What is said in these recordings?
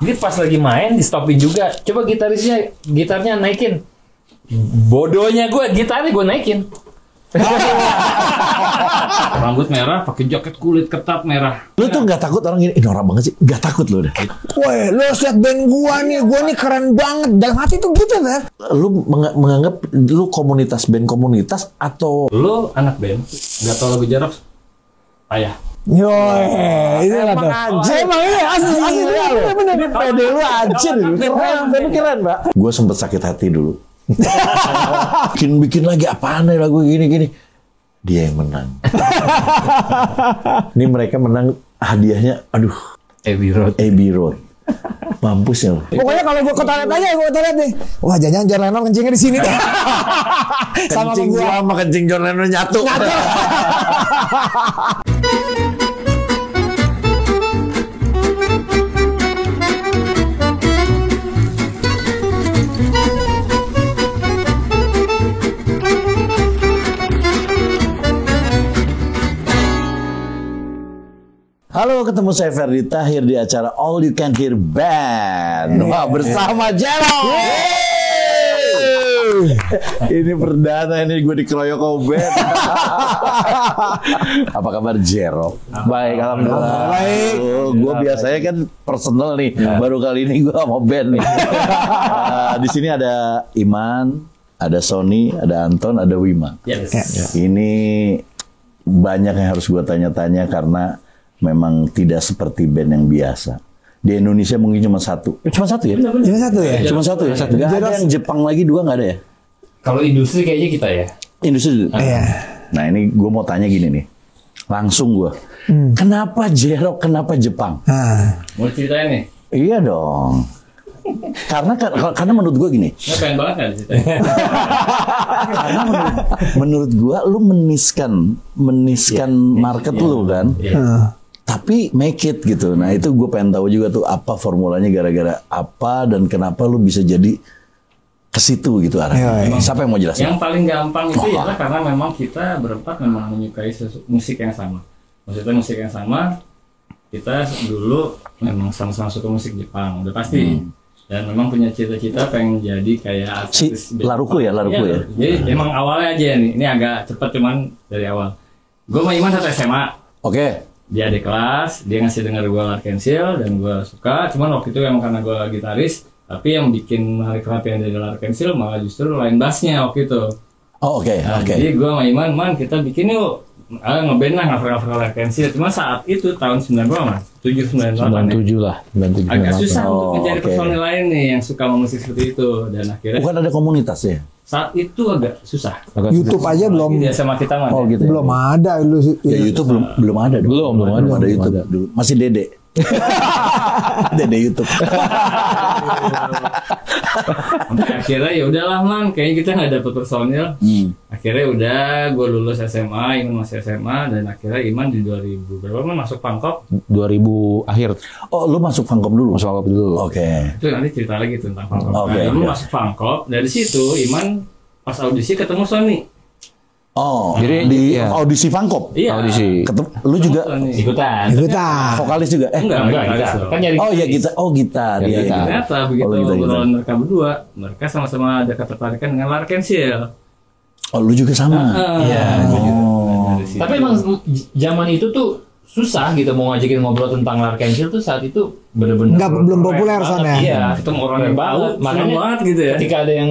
Dia pas lagi main di stopin juga. Coba gitarnya naikin. Bodohnya gue, gitarnya gue naikin. Rambut merah, pakai jaket kulit ketat merah. Lu tuh nggak takut orang ini norak banget sih? Nggak takut lu deh. Woi, lu lihat band gua nih keren banget. Dalam hati tuh gitu, Beb. Lu menganggap lu komunitas band komunitas atau Lu anak band, nggak tahu lagu Jerox? Ayah. Yoi, itu lah tuh. anjir. Emang ini asli bener. Ini pede lu anjir. Keren, Mbak. Gue sempet sakit hati dulu. bikin lagi apaan nih lagu gini. Dia yang menang. Ini mereka menang hadiahnya, aduh. Abbey Road. Mampus ya lo. Pokoknya kalau gua ke toilet aja, gua ke toilet nih. Wah, jangan John Lennon kencingnya di sini deh. Kencing gua sama kencing John Lennon nyatu. Halo, ketemu saya Ferdi Tahir di acara All You Can Hear Band. Wah, bersama Jero. Ini perdana ini gue dikeroyok band. Apa kabar Jero? Baik, alhamdulillah. Baik. Gue biasanya kan personal nih. Baru kali ini gue sama band nih. Di sini ada Iman, ada Sony, ada Anton, ada Wima. Yes. Ini banyak yang harus gue tanya-tanya karena memang tidak seperti band yang biasa. Di Indonesia mungkin cuma satu. Cuma satu ya? Cuma satu ya? Cuma satu ya? Nggak ada yang Jepang lagi, dua nggak ada ya? Kalau industri kayaknya kita ya. Industri. Iya. Nah ini gue mau tanya gini nih. Langsung gue. Kenapa Jero, kenapa Jepang? Mau ceritain nih? Iya dong. Karena menurut gue gini. Nggak pengen banget kan diceritain? Karena menurut gue lu meniskan market lu kan. Tapi make it gitu. Nah itu gue pengen tahu juga tuh apa formulanya, gara-gara apa dan kenapa lu bisa jadi ke situ gitu arahnya. Siapa yang mau jelasin? Yang paling gampang itu ya karena memang kita berempat memang menyukai musik yang sama. Maksudnya musik yang sama, kita dulu memang sama-sama suka musik Jepang, udah pasti. Dan memang punya cita-cita pengen jadi kayak artis. Laruku ya. Jadi emang awalnya aja nih, ini agak cepet cuman dari awal. Gue sama Iman satu SMA. Oke. Dia di kelas, dia ngasih denger gue Larkensil dan gue suka. Cuman waktu itu emang karena gue gitaris, tapi yang bikin menarik perhatian dari Larkensil malah justru line bassnya waktu itu. Oh oke. Jadi gue sama Iman, kita bikin yuk ngeband lah, cover Larkensil. Cuma saat itu tahun 90 mas, 97 lah. 97. Agak susah untuk mencari oke. personil lain nih yang suka sama musik seperti itu. Dan akhirnya Bukan ada komunitas ya? saat itu agak susah. YouTube aja belum Dia sama kita mah. Oh gitu. belum ada lu. Ya YouTube belum ada dong. Belum ada YouTube dulu. Masih Dede. Dede YouTube. Akhirnya ya udahlah man, kayaknya kita nggak dapet personil. Akhirnya udah, gue lulus SMA, Iman masih SMA, dan akhirnya Iman di 2000 berapa man masuk Pangkop. 2000 akhir. Oh, lu masuk Fangkom dulu? Masuk Pangkop dulu. Oke. Itu nanti cerita lagi tentang Pangkop. Oke, Nah, dulu oke. masuk Pangkop, dari situ Iman pas audisi ketemu Sony. Oh, Jadi, di iya. audisi Fangkop? Iya. Audisi. Lu juga Sony. Ikutan. vokalis juga? Enggak, Gitar. Kan nyari Oh iya kita. Oh gitar. Ya, Iya, gitar. iya. Ternyata begitu Oh, gitar. obrolan mereka berdua, mereka sama-sama ada ketertarikan dengan Larkensil. Oh lu juga sama? Iya. Oh. Dari situ. Tapi emang zaman itu tuh susah gitu mau ngajakin ngobrol tentang Larkensil tuh saat itu bener-bener Belum populer soalnya. Iya, ketemu orang yang tahu, banget. seneng Makanya banget gitu ya. ketika ada yang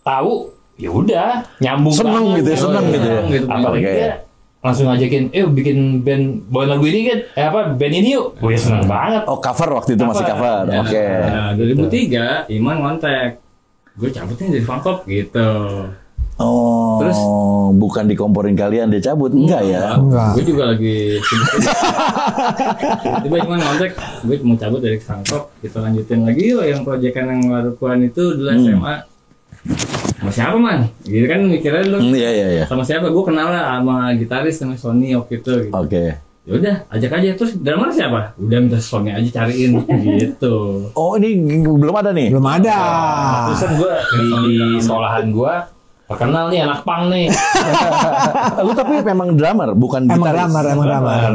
tahu, ya udah nyambung Seneng banget. gitu ya, seneng gitu ya. Apalagi Oke. dia langsung ngajakin, bikin band bawain lagu ini kan, band ini yuk. Wih seneng banget. Oh cover waktu itu masih cover. Ya, Oke. Nah, 2003 Iman kontak, gue cabutnya dari Fangkop gitu. Oh. Terus? Bukan dikomporin kalian dia cabut? Enggak ya? Enggak. Gue juga lagi tiba Iman kontak, gue mau cabut dari Fangkop, kita lanjutin lagi yuk yang proyekan yang Larukuan itu dulu SMA. Sama siapa man? Gitu kan mikirnya lu Iya. sama siapa? Gue kenal lah sama gitaris sama Sony waktu itu gitu. Oke. Ya udah, ajak aja. Terus drummer siapa? Udah minta Sony aja cariin gitu. Oh ini belum ada nih? Belum ada. Terus kan gue di sekolahan gue terkenal nih anak pang nih. Lu tapi memang drummer, bukan Emang gitaris. drummer.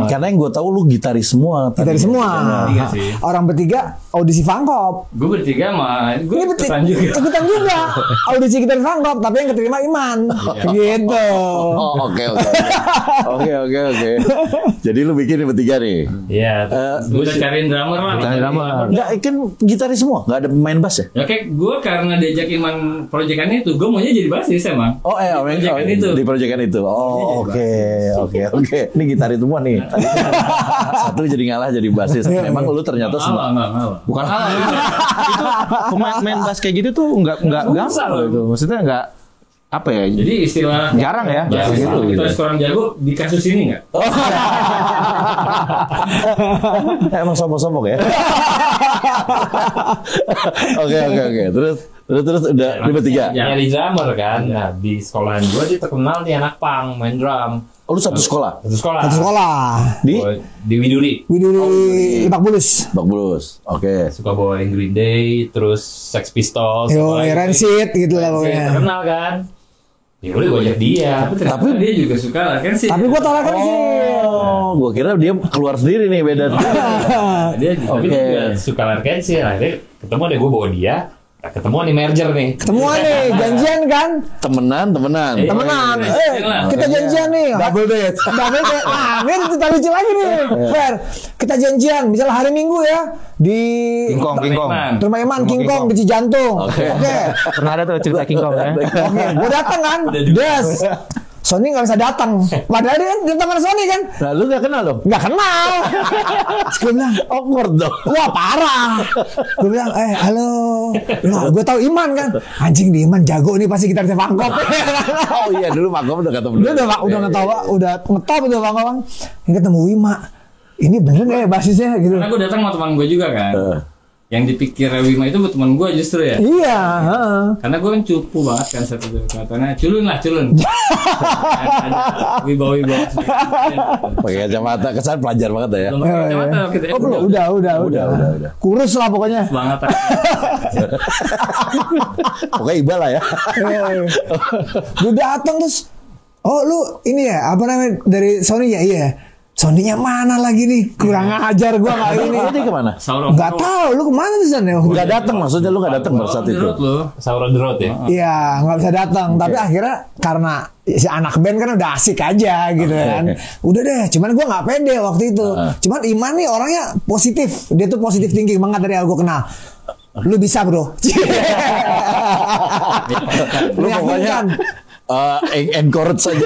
Karena yang gue tahu lu gitaris semua. Gitaris semua. Iya sih. Orang bertiga audisi Fangkop. Gue bertiga mah gue Ini ikutan juga. ikutan juga audisi gitaris Fangkop, tapi yang keterima Iman. Gitu. Oh, oke. Jadi lu bikin bertiga nih. Iya. Gue udah cariin drummer lah. Enggak, kan gitaris semua, enggak ada pemain bass ya? Ya kayak gue karena diajak Iman proyekan itu, gue maunya jadi basis emang. Oh, Proyekan itu. di proyekan itu. Oh, oke. Ini gitaris semua nih. Satu jadi ngalah jadi basis. Memang lu ternyata semua. Enggak. Bukan hal itu main bass kayak gitu tuh nggak gampang loh itu. Maksudnya nggak apa ya? Jadi istilah Jarang ya, basis gitu, itu gitu. orang jago di kasus ini nggak? Emang sombong-sombong ya. Oke. Terus udah di bertiga. Nyari drummer kan. Nah, di sekolahan gue dia terkenal nih anak pang main drum. Oh, lu satu sekolah Satu sekolah. Satu sekolah. di Gua di Widuri. Widuri Lebak Bulus. Bak Bulus. Oke. Suka bawain Green Day, terus Sex Pistols. Yo, bawain Rancid gitu lah Rancid, pokoknya. terkenal kan. Ya udah gue ajak dia. Tapi dia juga suka lah kan sih. Tapi gua tolak kan sih. Oh, gua kira dia keluar sendiri nih beda. Dia juga Tapi dia juga suka lari sih. Akhirnya ketemu deh gue bawa dia. Nah, ketemu nih merger nih. Ketemuan nih, janjian kan? Temenan. Temenan. lah. Kita janjian nih. Double date. Double date. Nah, ini cerita lucu lagi nih. Fer, kita janjian. Misalnya hari Minggu ya. Di King Kong. Rumah Iman, King Kong di Cijantung. Oke. Pernah ada tuh cerita King Kong ya. Oke, gue datang kan. Des. Sony nggak bisa datang. Padahal dia kan teman Sony kan. Nah, lu gak kenal dong? Nggak kenal. Terus gue bilang, Awkward dong. wah parah. Gue bilang, halo. Nah, gue tahu Iman kan. Anjing di Iman jago nih pasti kita bisa Fangkop. Oh iya, dulu Pak Gom udah ketemu. Dia udah ngetop udah Fangkop kan. Ini ketemu Wima. Ini bener nggak ya basisnya gitu. Karena gue datang sama teman gue juga kan. Yang dipikir Wima itu buat teman gue justru ya. Iya. Heeh. Karena gue kan cupu banget kan saat itu. Katanya culun. Wibawa. Pakai kacamata, kesan pelajar banget ya. Belum pakai kacamata gitu ya. Oh belum, udah. Kurus lah pokoknya. Banget. Pokoknya iba lah ya. Gue datang terus, oh lu ini ya apa namanya dari Sony ya? Iya. Sony-nya mana lagi nih? Kurang ajar gua kali ini. Ini kemana? Sauron. Nggak tahu lu kemana tuh San? Gak datang, maksudnya lu gak datang pada saat itu. Sauron the Road ya. Iya nggak bisa datang. Tapi akhirnya karena si anak band kan udah asik aja gitu kan. Udah deh. Cuman gua nggak pede waktu itu. Cuman Iman nih orangnya positif. Dia tuh positif thinking banget dari yang gua kenal. Lu bisa bro. Lu pokoknya encourage saja.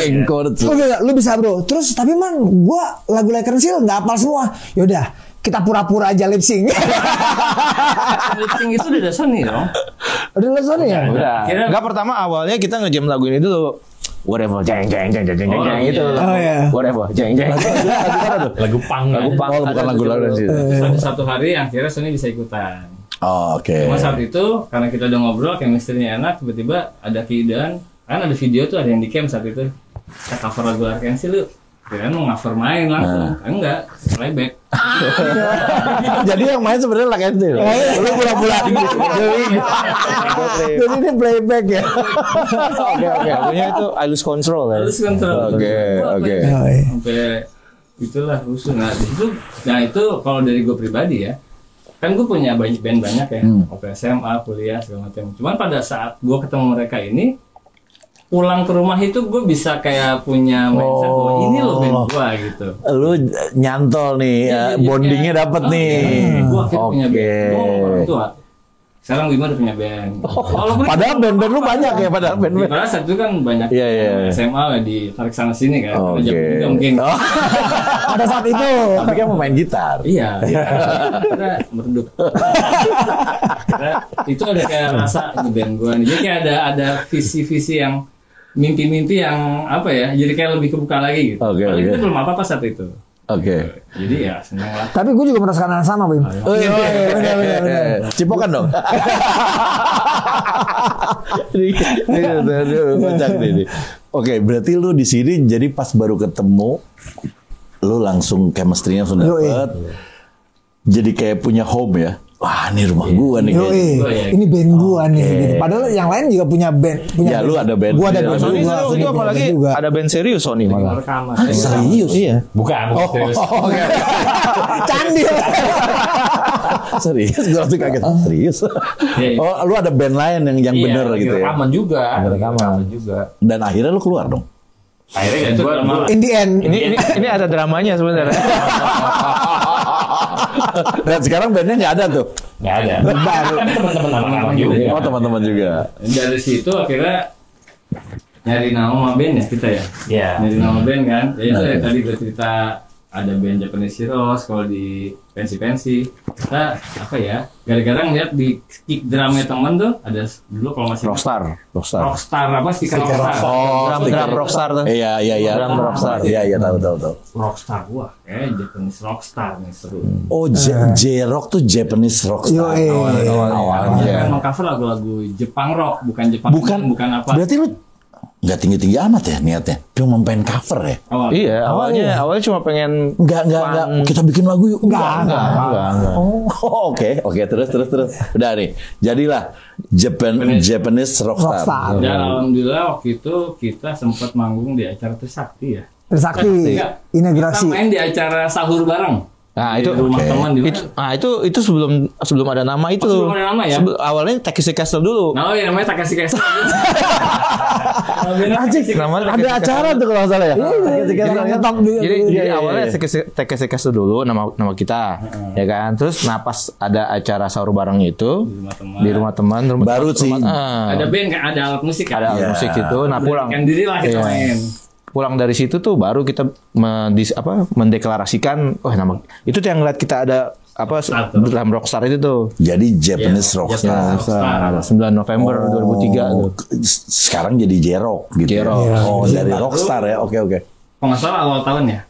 Encourage. Lu bisa bro. Terus tapi man, gua lagu Like Rensil nggak hafal semua. Yaudah, kita pura-pura aja lip sync. Lip sync itu udah Sony dong. Udah lu Sony ya? Udah. Enggak, pertama awalnya kita ngejam lagu ini dulu. Whatever, jeng itu. Oh iya. Whatever, jeng. Lagu pang. Lagu pang. Oh, bukan lagu lagu sih. Satu hari akhirnya Sony bisa ikutan. Oh, oke. Cuma saat itu karena kita udah ngobrol, chemistry-nya enak, tiba-tiba ada keindahan. Kan ada video tuh, ada yang di camp saat itu. Kita cover lagu Arkansas lu. Kirain mau cover main langsung. Enggak, playback. Jadi yang main sebenarnya lah itu. Lu pura-pura gitu. Jadi ini playback ya. Oke. Pokoknya itu I lose control ya. Terus kontrol. Oke. Sampai itulah rusuh. Nah itu kalau dari gue pribadi ya. Kan gue punya band banyak ya. Waktu SMA, kuliah, segala macam. Cuman pada saat gue ketemu mereka ini, pulang ke rumah itu gue bisa kayak punya mindset bahwa ini loh band gue gitu. Lu nyantol nih, bondingnya dapet nih. Gue akhirnya punya band. Gue ngomong orang tua. Sekarang Wima udah punya band. Padahal band-band lu banyak ya, padahal band-band. Padahal saat itu kan banyak Iya. SMA lah di tarik sana sini kan. Oke. Juga mungkin. Pada saat itu. Tapi kan mau main gitar. Iya. Kita meredup. Itu ada kayak rasa di band gue nih. Jadi kayak ada visi-visi yang mimpi-mimpi yang apa ya? Jadi kayak lebih kebuka lagi gitu. Oke. Itu belum apa-apa saat itu. Oke. Jadi ya senang lah. Tapi gue juga merasakan hal yang sama, Bim. Oh iya, benar. Cipokan dong. Oke, berarti lu di sini jadi pas baru ketemu, lu langsung chemistry-nya sudah dapet. Jadi kayak punya home ya. wah ini rumah gua nih. Yoi, kayaknya. ini band gua nih gitu. Padahal yang lain juga punya band. Ya, lu ada band. Gua ada Ya, band Sony juga. itu apalagi ada band serius Sony malah. Rekaman. Hah, serius? Iya. Bukan, serius. Oke. Candil. Serius, gua langsung kaget. Serius. Iya, iya. Oh, lu ada band lain yang Iya, bener lagi gitu ya. rekaman juga. Rekaman juga. Dan akhirnya lu keluar dong. Akhirnya Itu gua drama. In the end. Ini ada dramanya sebenarnya. Dan sekarang bandnya nggak ada tuh. nggak ada. Kan teman-teman anak-anak juga. Oh, teman-teman juga. Dari situ akhirnya nyari nama band ya kita ya. Iya. Nyari nama band kan. Ya itu dari tadi gue cerita ada band Japanese Heroes kalau di pensi-pensi. Kita apa ya? Gara-gara ngeliat di kick drumnya temen tuh ada dulu kalau masih Rockstar. Rockstar apa stiker Rockstar. Oh, Drum Rockstar tuh. Iya. Drum Rockstar. Iya, tahu. Rockstar wah kayak Japanese Rockstar nih seru. Oh, J-Rock tuh Japanese rockstar. Yoi. Awalnya. Dia kan mengcover lagu-lagu Jepang rock bukan Jepang bukan apa. Berarti lu nggak tinggi-tinggi amat ya niatnya. Cuma pengen cover ya. Awal. Iya, awalnya cuma pengen Enggak. Kita bikin lagu yuk. Enggak. Oh, oke. Terus. Udah nih. Jadilah Japanese rockstar. Rockstar. Dan alhamdulillah waktu itu kita sempat manggung di acara Trisakti ya. Trisakti. Enggak. Integrasi. Kita main di acara sahur bareng. Nah, Di itu rumah teman di itu, mana? itu sebelum ada nama itu. Oh, sebelum ada nama ya? Awalnya Takeshi Castle dulu. Nah, oh iya namanya Takashi Castle. Namanya Ada acara tuh kalau nggak salah ya. Ngetop dulu. Jadi awalnya Takeshi Castle dulu nama kita, ya kan. Terus pas ada acara sahur bareng itu di rumah teman. Baru sih. Ada band kan, ada alat musik kan? Ada alat musik itu. Nah pulang. Kan diri lah kita Iya. main. Pulang dari situ tuh baru kita mendeklarasikan nama itu tuh yang ngeliat kita ada dalam Rockstar itu tuh. Jadi Japanese rockstar. 9 November 2003 tuh. Sekarang jadi J-Rock gitu. J-Rock. Oh, dari rockstar ya. Oke. Kalau nggak salah awal tahun ya.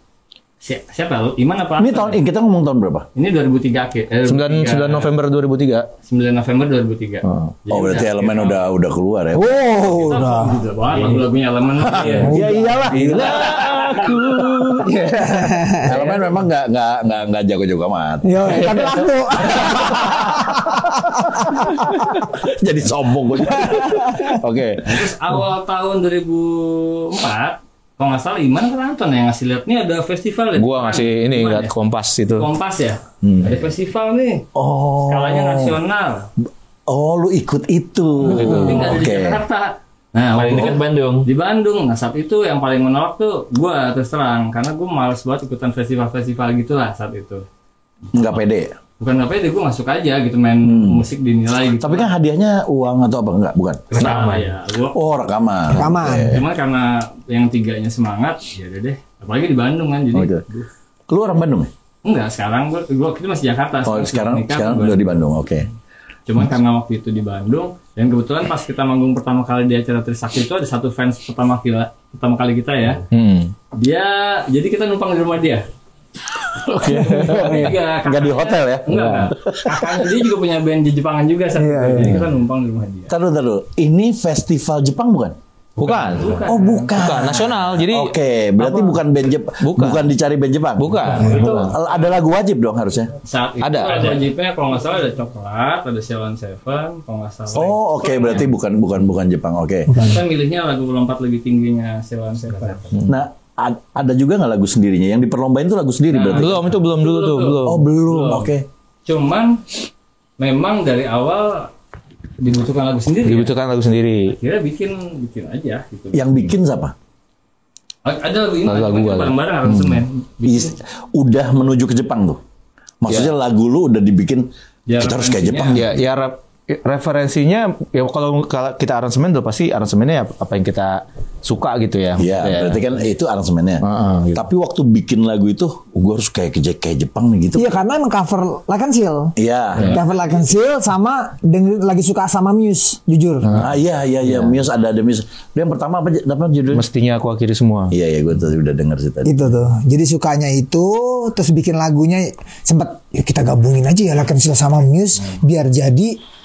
Siapa lu? Iman apa? Ini tahun kita ngomong tahun berapa? Ini 2003 akhir. 9 November 2003. 9 November 2003. Oh, berarti elemen udah keluar ya. Oh, udah. Udah banget lagu-lagunya elemen. Ya iyalah. Aku. Elemen memang nggak jago-jago amat. Yo, tapi laku. Jadi sombong gue. Oke. Terus awal tahun 2004 kalau nggak salah Iman kan Anton yang ngasih lihat nih ada festival ya. Gua ngasih ini Iman lihat ya? Kompas itu. Kompas ya. Ada festival nih. Oh. Skalanya nasional. Oh, lu ikut itu. Tapi nggak ada di Oke. Jakarta. Nah, Paling waktu dekat Bandung. di Bandung. Nah, saat itu yang paling menolak tuh gua terus terang karena gua males banget ikutan festival-festival gitulah saat itu. Nggak pede. Bukan nggak pede, gua masuk aja gitu main musik dinilai gitu. Tapi kan hadiahnya uang atau apa? Enggak, bukan. sama ya. Gua Oh, rekaman. Rekaman. Oke. cuman karena yang tiganya semangat, ya udah deh. Apalagi di Bandung kan jadi. Oh, gitu. Lu orang Bandung ya? Enggak, sekarang gua waktu itu masih Jakarta. Oh, sekarang nikah, udah di Bandung. Oke. Cuman karena waktu itu di Bandung dan kebetulan pas kita manggung pertama kali di acara Trisakti itu ada satu fans pertama kali kita ya. Dia jadi kita numpang di rumah dia. Oke. Enggak Nggak di hotel ya? Enggak. Kakaknya dia juga punya band di Jepangan juga saat itu. Jadi kita numpang di rumah dia. Taruh. Ini festival Jepang bukan? Bukan. Oh, bukan. Bukan nasional. Jadi Oke, berarti bukan band Jepang. Bukan dicari band Jepang. bukan. Ada lagu wajib dong harusnya. Saat itu Ada. wajibnya kalau nggak salah ada coklat, ada Ceylon Seven, kalau nggak salah. Oh, oke, berarti bukan Jepang. Oke. Kita milihnya lagu lompat lebih tingginya Ceylon Seven. Nah, ada juga nggak lagu sendirinya? Yang diperlombain itu lagu sendiri berarti? Itu belum dulu tuh, belum. Oh, belum. Oke. Cuman memang dari awal dibutuhkan lagu sendiri. Dibutuhkan lagu sendiri. Kira bikin aja gitu. Yang bikin siapa? Ada lagu ini, Lagu gua. bareng-bareng aransemen. Udah menuju ke Jepang tuh. Maksudnya lagu lu udah dibikin Ya, kita harus kayak Jepang. Ya referensinya ya kalau kita aransemen udah pasti aransemennya apa yang kita suka gitu ya. Iya, berarti kan itu aransemennya. Gitu. Tapi waktu bikin lagu itu, gue harus kayak Jepang nih gitu. Iya, karena emang cover Like and Seal. Iya. Cover Like and Seal sama dengerin lagi suka sama Muse, jujur. Iya. Muse ada Muse. Dia yang pertama apa judulnya? Mestinya aku akhiri semua. Iya, gue tadi udah denger sih tadi. Itu tuh. Jadi sukanya itu terus bikin lagunya sempat ya kita gabungin aja ya Like and Seal sama Muse biar jadi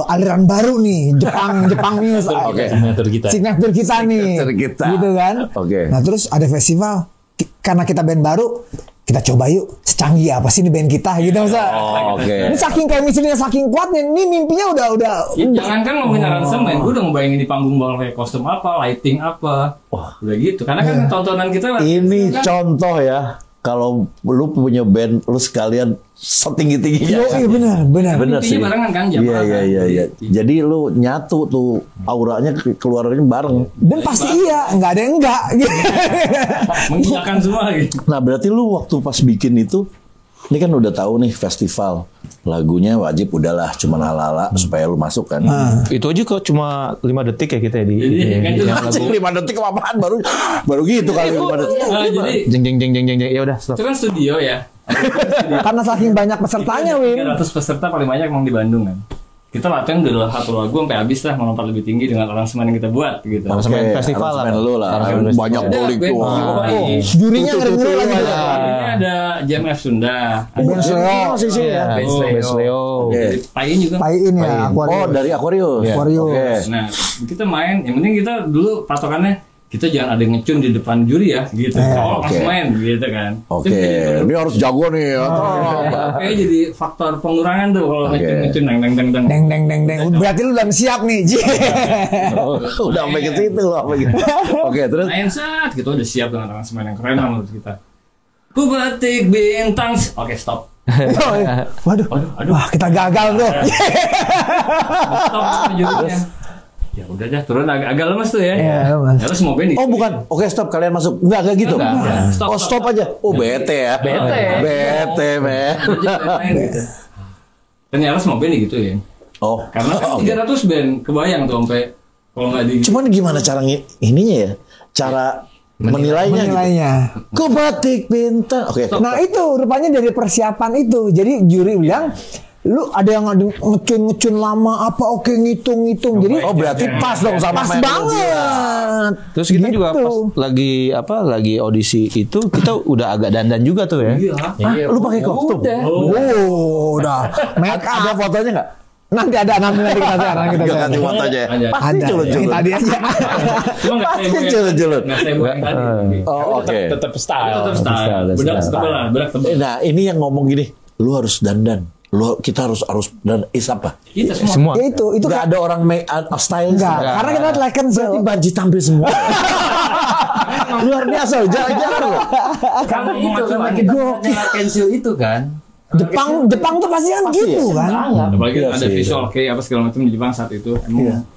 aliran baru nih Jepang Muse. Oke. Signatur kita. Signatur kita nih. Signatur kita. Gitu kan. Oke. Nah, terus ada festival karena kita band baru kita coba yuk secanggih apa sih ini band kita gitu masa. Oke. Ini saking chemistry-nya saking kuatnya, ini mimpinya udah Ya, jangan kan ngomongin aransemen, gue udah ngebayangin di panggung bakal kayak kostum apa, lighting apa, udah gitu. Karena kan tontonan kita Ini kan, contoh ya. Kalau lu punya band, lu sekalian setinggi-tingginya. Yo, iya benar. Bener sih. mimpinya barengan kan, jam Iya. Jadi lu nyatu tuh auranya keluarnya bareng. Dan pasti iya, nggak ada yang enggak. mengiyakan semua gitu. Nah berarti lu waktu pas bikin itu, ini kan udah tahu nih festival, lagunya wajib udahlah cuman ala-ala supaya lu masuk kan. Itu aja kok cuma 5 detik ya kita ya di Kan itu Anjing 5 detik apaan baru gitu kali 5 detik. jadi jeng ya udah stop. itu kan studio ya. Karena saking banyak pesertanya, Win. 300 peserta paling banyak emang di Bandung kan. Kita latihan udah satu lagu sampai habis lah, melompat lebih tinggi dengan aransemen yang kita buat gitu. Aransemen festival lah. Aransemen lu lah. Aransemen festival. Banyak Ada kulik band tuh. Yoi. Jurinya ngeri-ngeri lagi. Ini ada JMF Sunda. Band Sleo. Masih sih ya. Band Band Sleo. Oke. Pain juga. Pain ya, Oh Aquarius. dari Aquarius. Aquarius. Oke. Nah, kita main. Yang penting kita dulu patokannya kita jangan ada yang ngecun di depan juri ya, gitu. oke. Langsung main, gitu kan. Oke, Terus ini harus jago nih. Kayaknya jadi faktor pengurangan tuh kalau Oke. ngecun deng. Deng. Berarti lu udah siap nih, Ji. Udah sampai ke situ loh. Oke, terus Main saat kita udah siap dengan aransemen yang keren lah menurut kita. Ku batik bintang. Oke, stop. Waduh. Wah, kita gagal, Bro. Stop sama jurinya. Ya udah dah, turun agak lemes tuh ya. Iya, lemes. Terus mau band Oh bukan, oke stop kalian masuk. Enggak gitu. Enggak. Oh stop aja. Oh bete ya. Bete men. gitu. Ternyata semua band gitu ya. Oh. Karena kan Oke. 300 band kebayang tuh sampai kalau nggak di Cuman gimana cara ininya ya? Cara menilainya. Gitu. Ku batik bintang. Oke. Nah itu rupanya dari persiapan itu. Jadi juri bilang, lu ada yang ngecun lama apa oke ngitung. Jadi Oh berarti pas dong sama pas main banget. Terus kita juga Gitu. pas lagi audisi itu kita udah agak dandan juga tuh ya. Iya. Lu pakai kostum? Oh, udah make Ada up. fotonya nggak? Nanti ada nanti kita share. Enggak kasih foto aja. Ada. Pasti Ada. culun-culun. Tadi aja. Cuma nggak Pasti saya culun-culun. nggak saya buat yang tadi. Oh oke. Tetap style. Tetap style. Bedak tebel lah, bedak tebel. Nah ini yang ngomong gini, lu harus dandan. Kita harus dan apa? Kita semua. Semua. Ya itu Nggak ada orang make style enggak. Karena kita like Berarti Banji tampil semua. Luar biasa, jarang loh. Karena itu sama kita cancel itu kan. Jepang tuh pasti kan gitu kan. Apalagi Iya ada sih, visual kayak apa segala macam di Jepang saat itu.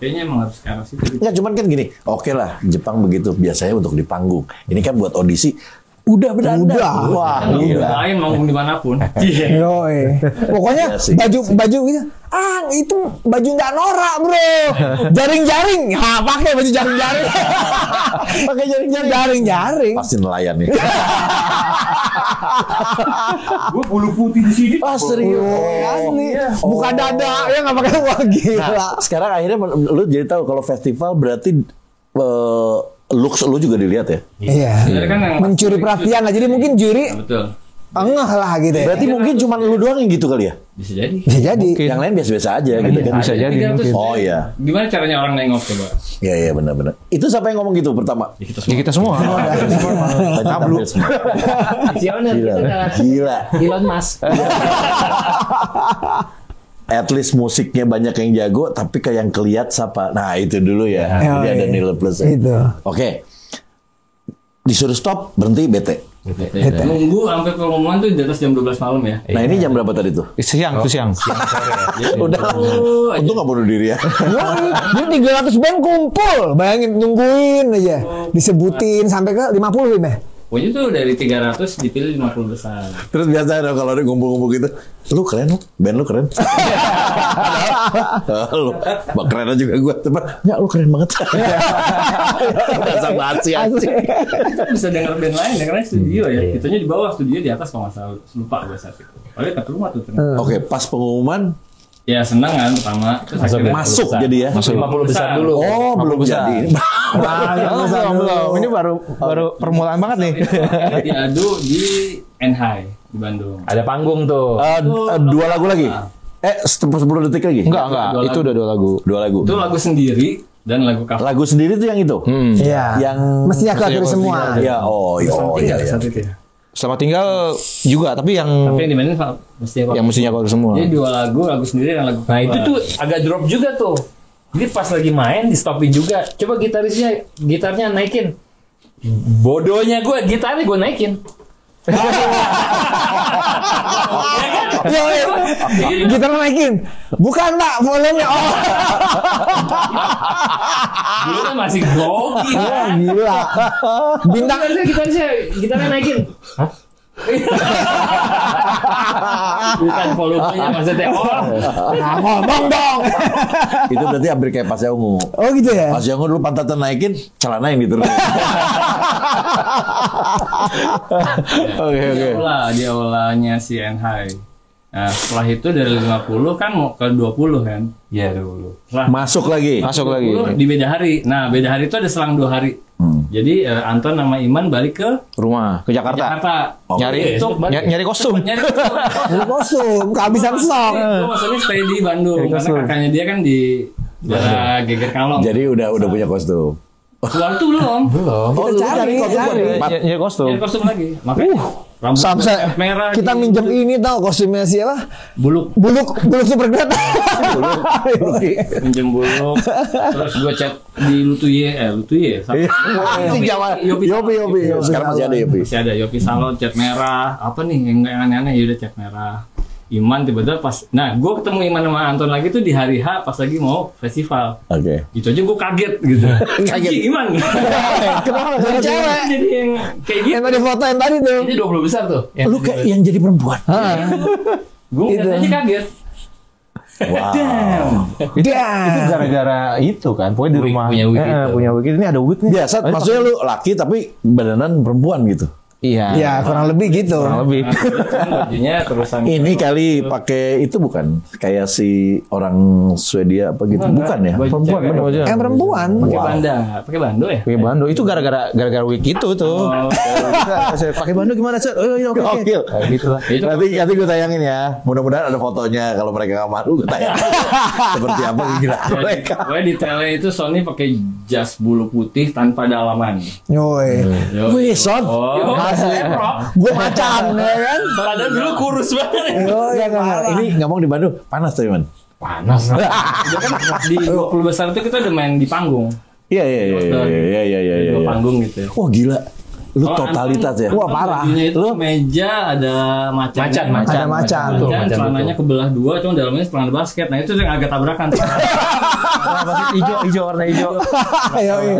Kayaknya emang harus ke arah situ. Nggak, cuman kan gini, oke lah, Jepang begitu biasanya untuk di panggung. Ini kan buat audisi, udah berdandan. Udah. Wah, Kan gila. lain manggung dimanapun. Yoi. Iya Pokoknya sih. baju gitu. Itu baju nggak norak, Bro. Jaring-jaring. Pakai baju jaring-jaring. Pakai Jaring-jaring. pasti nelayan nih. Gue bulu putih di sini. Ah serius. Asli. Buka dada ya nggak pakai wah gila. Nah, sekarang akhirnya lu jadi tahu kalau festival berarti looks lu juga dilihat ya. Iya. Sebenarnya kan yang Mencuri perhatian lah. Jadi mungkin juri betul. engeh lah gitu ya. Berarti mungkin cuma lu doang yang gitu kali ya. Bisa jadi. Bisa jadi. Yang lain biasa-biasa aja gitu kan. Bisa jadi mungkin. Oh iya. Gimana caranya orang nengok coba? Iya benar-benar. Itu siapa yang ngomong gitu pertama? Ya, kita Ya kita semua. Tablu. Visioner Gila. kita kan. Gila. Elon Musk. At least musiknya banyak yang jago, tapi kayak yang keliat siapa? Nah itu dulu ya. Jadi ada nilai plus. Itu. Oke. Disuruh stop, berhenti, bete. Nunggu sampai pengumuman tuh di atas jam 12 malam ya. Nah ini jam berapa tadi tuh? Siang. Udah lah. Untung gak bunuh diri ya. Jadi 300 band kumpul. Bayangin nungguin aja. Disebutin sampai ke 50 ya. Pokoknya tuh dari 300 dipilih 50 besar. Terus biasa dong kalau ada ngumpul-ngumpul gitu. Lu keren lu, band lu keren. Lu, bak keren juga gue. Ya lu keren banget. Biasa banget sih anjing. Kita bisa denger band lain ya karena studio ya. Itunya di bawah, studio di atas kalau nggak salah. Lupa gue saat itu. Padahal dekat rumah tuh. ternyata. Oke, pas pengumuman Ya senang kan pertama. Terus akhirnya masuk jadi ya. Masuk 50 besar dulu. Oh, belum jadi. Belum. Ini baru permulaan banget nih. diadu di Enhai di Bandung. Ada panggung tuh. Dua lagu lagi. 10 detik lagi. Enggak. Itu udah 2 lagu. Dua lagu. Itu lagu sendiri dan lagu cover. Lagu sendiri tuh yang itu. Iya. Yang Mestinya keluar semua. Ya, iya. Saat itu ya. Selamat Tinggal juga, tapi yang Tapi yang dimainin mesti yang mestinya kalau semua. Jadi 2 lagu sendiri dan lagu Nah itu tuh agak drop juga tuh. Jadi pas lagi main di stopin juga. Coba gitarnya naikin. Bodohnya gue gitarnya gue naikin. Gitar naikin. Bukan Pak, volumenya. Oh. Dulu kan masih grogi. Wah, gila. Bintang Gitarnya naikin. Hah? Bukan volumenya maksudnya. Nah, ngomong dong. Itu berarti hampir kayak Pas Yongu. Oh gitu ya. Pas Yongu dulu pantatnya naikin, celanain gitu. Oke. Dia awalnya si Enhai. Nah, setelah itu dari 50 kan mau ke 20 kan. Iya dulu. Setelah Masuk lagi. 20 di beda hari. Nah, beda hari itu ada selang 2 hari. Jadi Anton sama Iman balik ke Rumah ke Jakarta. Jakarta. Nyari nyari kostum. Nyari kostum. Ini kostum, kehabisan stok. Itu maksudnya stay di Bandung karena kakaknya dia kan di daerah Geger Kalong. Jadi udah punya kostum. Waktu belum. Oh, lu cari. Nyari kostum. Nyari kostum lagi. Makanya rambut Sampai merah. kita minjem ini tau kostumnya siapa? buluk. Buluk Supergirl. Minjem buluk. Terus gue chat di Lutuye. Itu Jawa. Yopi. Sekarang masih ada Yopi. Masih ada Yopi Salon cat merah. Apa nih yang aneh-aneh ya udah cat merah. Iman tiba-tiba pas, nah gue ketemu Iman sama Anton lagi tuh di hari H pas lagi mau festival. Oke. Gitu aja gue kaget gitu. Kaget Iman. Kenapa jadi cewek? Jadi yang kayak gitu. Yang tadi foto yang tadi tuh. Ini 20 besar tuh. Lu kayak yang jadi perempuan. Gue aja kaget. Wow. Itu gara-gara itu kan. Pokoknya di Wig, rumah punya wig itu. punya wig. Ini ada wig nih. Biasa, maksudnya lu laki tapi badanan perempuan gitu. Iya. Ya kurang lebih gitu. Kurang lebih. Bajunya terusan. Ini kali pakai itu bukan kayak si orang Swedia apa gitu, bukan ya? Baju Perempuan cewek. bener aja. Perempuan. Pakai bando ya? Pakai bando itu gara-gara wig itu tuh. Pakai bando gimana sih? Oh iya oke. Gokil. Kayak gitu lah. Nanti gue tayangin ya. Mudah-mudahan ada fotonya kalau mereka nggak malu gue tayang. Seperti apa gila mereka. Pokoknya detailnya itu Sony pakai jas bulu putih tanpa dalaman. Yoi. Wih, Son. Gue macan ya kan. Padahal dulu kurus banget. Yoi. Ini ngomong di Bandung panas tuh, Man. Panas. Udah kan di 20 besar itu kita udah main di panggung. Iya. Dua panggung gitu ya. Wah gila. Lu Kalau totalitas ya. Wah, parah. Bajunya itu meja ada macan. Ada macan. Dan celananya kebelah 2, cuma dalamnya celana basket. Nah itu yang agak tabrakan. Hijau warna hijau.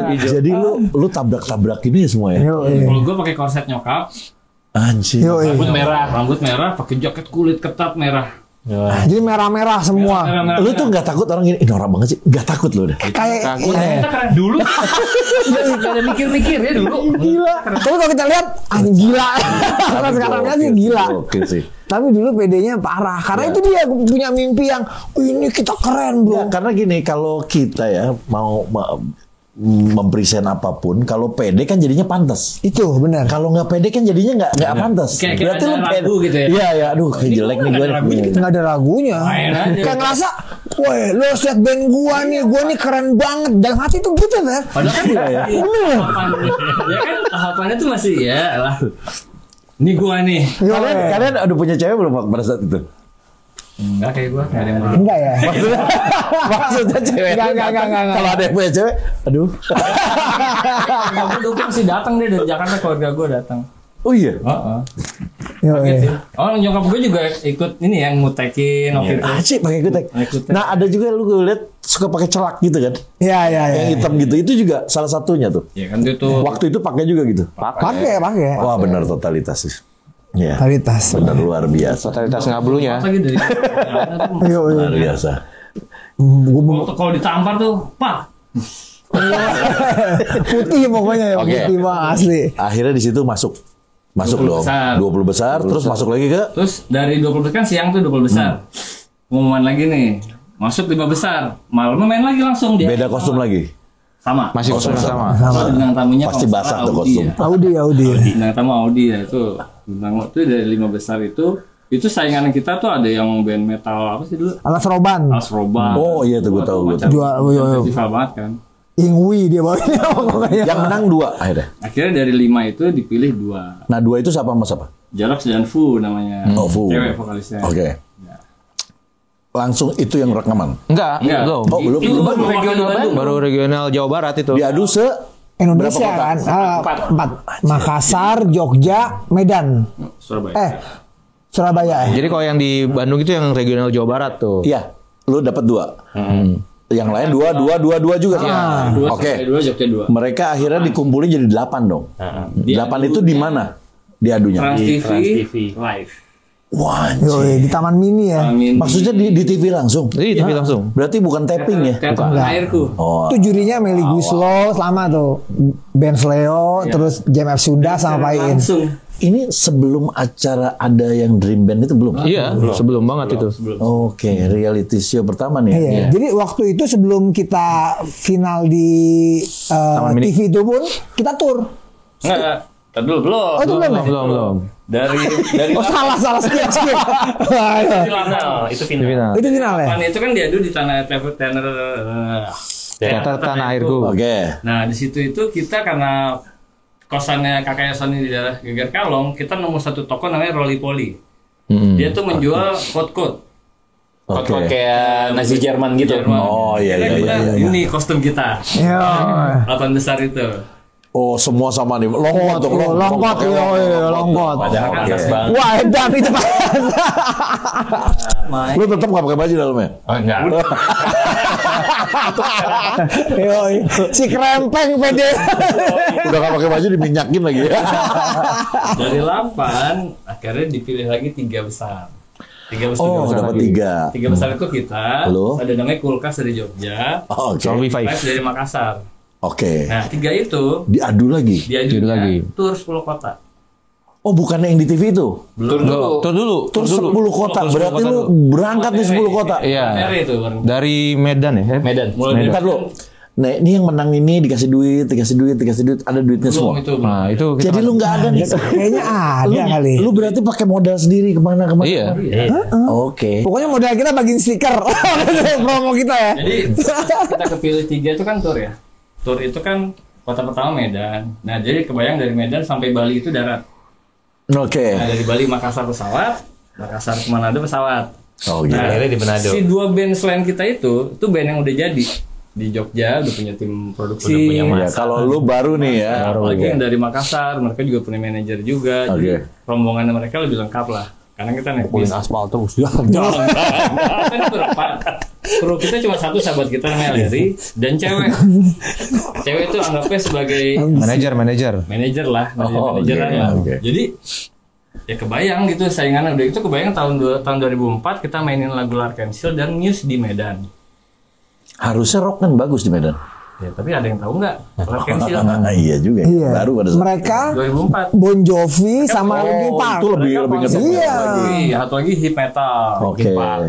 Jadi lu tabrak-tabrak ini semua ya. Kalau gue pakai korset nyokap, Anjir. rambut merah, pakai jaket kulit ketat merah. Jadi merah-merah semua. Merah-merah. Lu tuh nggak takut orang ini norak banget sih? Nggak takut lu deh. Kayak Kita keren dulu. Gak ada mikir-mikir ya dulu. gila. Tapi kalau kita lihat, gila. Karena sekarang sih gila. Oke sih. Tapi dulu PD-nya parah. Karena itu dia punya mimpi yang, ini kita keren bro. Ya, karena gini, kalau kita ya mau mempresent apapun, kalau pede kan jadinya pantas. Itu benar. Kalau nggak pede kan jadinya nggak pantas. Kayak Berarti ada lu pede ragu gitu ya. Iya, aduh kayak jelek nih gue. Nggak ada ragunya. Main aja. Kayak ngerasa, woi lo lihat band gua nih keren banget. Dalam hati tuh gitu kan. Padahal kan ya. ya kan tahapannya tuh masih ya lah. Ini gua nih. Kalian udah punya cewek belum pada saat itu? Enggak kayak gua, enggak ada yang mau. Enggak ya? Maksudnya cewek. Enggak. Kalau ada yang punya cewek, aduh. Gua dulu masih datang deh dari Jakarta, keluarga gua datang. Oh iya. Kaget sih. Oh, nyokap gue juga ikut ini yang ngutekin waktu itu. Asik pakai kutek. Nah, ada juga lu gue lihat suka pakai celak gitu kan. Iya. Yang hitam gitu. Itu juga salah satunya tuh. Ya kan itu Waktu itu pakai juga gitu. Pakai. Wah, benar totalitas sih. Iya. Totalitas. Benar luar biasa. Totalitas ngablunya. lagi dari Luar biasa. kalau ditampar tuh, Pak. Putih pokoknya ya. Oke. Putih mah asli. Akhirnya di situ masuk 20 dong. besar. 20 besar, terus masuk lagi ke Terus dari 20 besar kan siang tuh 20 besar. Pengumuman lagi nih. Masuk 5 besar. Malamnya main lagi langsung dia. beda kostum lagi. Sama. Masih kostum sama. Bintang tamunya Pasti kalau basah salah tuh Audi kostum. ya. Audi. Bintang tamu Audi ya itu. Bintang itu dari 5 besar itu saingan kita tuh ada yang band metal apa sih dulu? Alas Roban. Alas Roban. Oh iya tuh gue tahu. Macam festival banget kan. Ingwi dia bawanya pokoknya. Yang menang 2 akhirnya. Akhirnya dari 5 itu dipilih 2. Nah 2 itu siapa sama siapa? Jerox dan Fu namanya. Oh, Fu. Cewek vokalisnya. Oke. Ya. Langsung itu yang rekaman. Enggak, Enggak. belum. Oh belum. Itu belum. baru regional Bandung. Baru regional Jawa Barat itu. Diadu Indonesia berapa kota? kan? 4. Makassar, Jogja, Medan. Surabaya. Surabaya. Jadi kalau yang di Bandung itu yang regional Jawa Barat tuh. Iya, lu dapat 2. Yang lain 2 juga kan? Oke. 2 Jogja 2. Mereka akhirnya dikumpulin jadi 8 dong. 8 itu di mana? Diadunya. Trans TV, Trans TV. live. Wah, Yoi, di Taman Mini ya. Amin. maksudnya di TV langsung? Jadi TV langsung. Berarti bukan tapping ya? Teater airku. Oh, Itu jurinya Meli Guslo selama tuh. Ben Sleo, terus JMF Sunda sama Pain. Langsung. ini sebelum acara ada yang Dream Band itu belum? Iya, sebelum banget itu. Oke, reality show pertama nih. Iya. Jadi waktu itu sebelum kita final di TV itu pun kita tur. Enggak, tadi dulu belum. Oh itu belum ya? Belum. Dari Oh salah skip. Final, itu final. Final. Itu final ya? Pan itu kan diadu di tanah Teater Tanah Airku. Oke. Nah di situ itu kita karena kosannya kakaknya Sony di daerah Geger Kalong, kita nemu satu toko namanya Rolly Poly. Dia tuh menjual coat-coat. Oke. Kayak Nazi Jerman gitu. Jerman. Oh, iya, Kita- iya, kita- iya. Ini kostum kita. Iya. 8 besar itu. Oh, semua sama nih. Longkot tuh, Longkot, iya, longkot. Padahal atas banget. Wah edan itu Pak. Lu tetap nggak pakai baju dalamnya? Oh enggak. Yoi. Si krempeng pede. Udah nggak pakai baju diminyakin lagi ya. Dari 8 akhirnya dipilih lagi 3 besar. 3 besar. Oh, dapat 3. 3 besar itu kita. Halo? Ada namanya Kulkas dari Jogja. Oke. Zombie Five. Live dari Makassar. Oke. Nah 3 itu Diadu lagi. diadu lagi. tur 10 kota. Oh, bukannya yang di TV itu? Belum Tur dulu. Terus 10 kota. Tur 10 Berarti kota lu dulu. berangkat nih 10 kota. Iya. Dari itu baru. Dari Medan ya? Medan. Mulai dari Bentar lu. Nah, ini yang menang ini dikasih duit. Ada duitnya belum semua. itu. belum. Nah, itu kita Jadi lu nggak ada nih. Kayaknya ada kali. Lu berarti pakai modal sendiri kemana-kemana? Iya. Oke. Pokoknya modal kita bagiin stiker. Promo kita ya. Jadi kita kepilih 3 itu kan tur ya. Tur itu kan kota pertama Medan. Nah jadi kebayang dari Medan sampai Bali itu darat. Oke. Nah dari Bali Makassar pesawat, Makassar ke Manado pesawat. Oh gitu. Akhirnya di Manado. Si 2 band selain kita itu band yang udah jadi di Jogja, udah punya tim produksi. Udah punya Ya, kalau lu baru nih ya. Apalagi yang dari Makassar, mereka juga punya manajer juga. Oke. Jadi rombongan mereka lebih lengkap lah. Karena kita naik bis. aspal terus. Jangan. Kan berempat. Kru kita cuma satu sahabat kita namanya Larry dan cewek. Cewek itu anggapnya sebagai Manajer. manajer lah, Oh, manajer oke, lah. oke. Jadi ya kebayang gitu saingannya udah itu kebayang tahun 2004 kita mainin lagu Larkensil dan Muse di Medan. Harusnya rock kan bagus di Medan. Ya, tapi ada yang tahu nggak Larkensil? Iya juga. Iya. Baru pada saat. Mereka 2004. Bon Jovi sama Linkin Park. Itu lebih ngetop. Iya. Satu lagi hip metal. Oke. Linkin Park.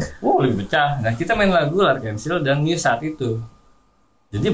Lebih pecah. Nah kita main lagu Larkensil dan Muse saat itu. Jadi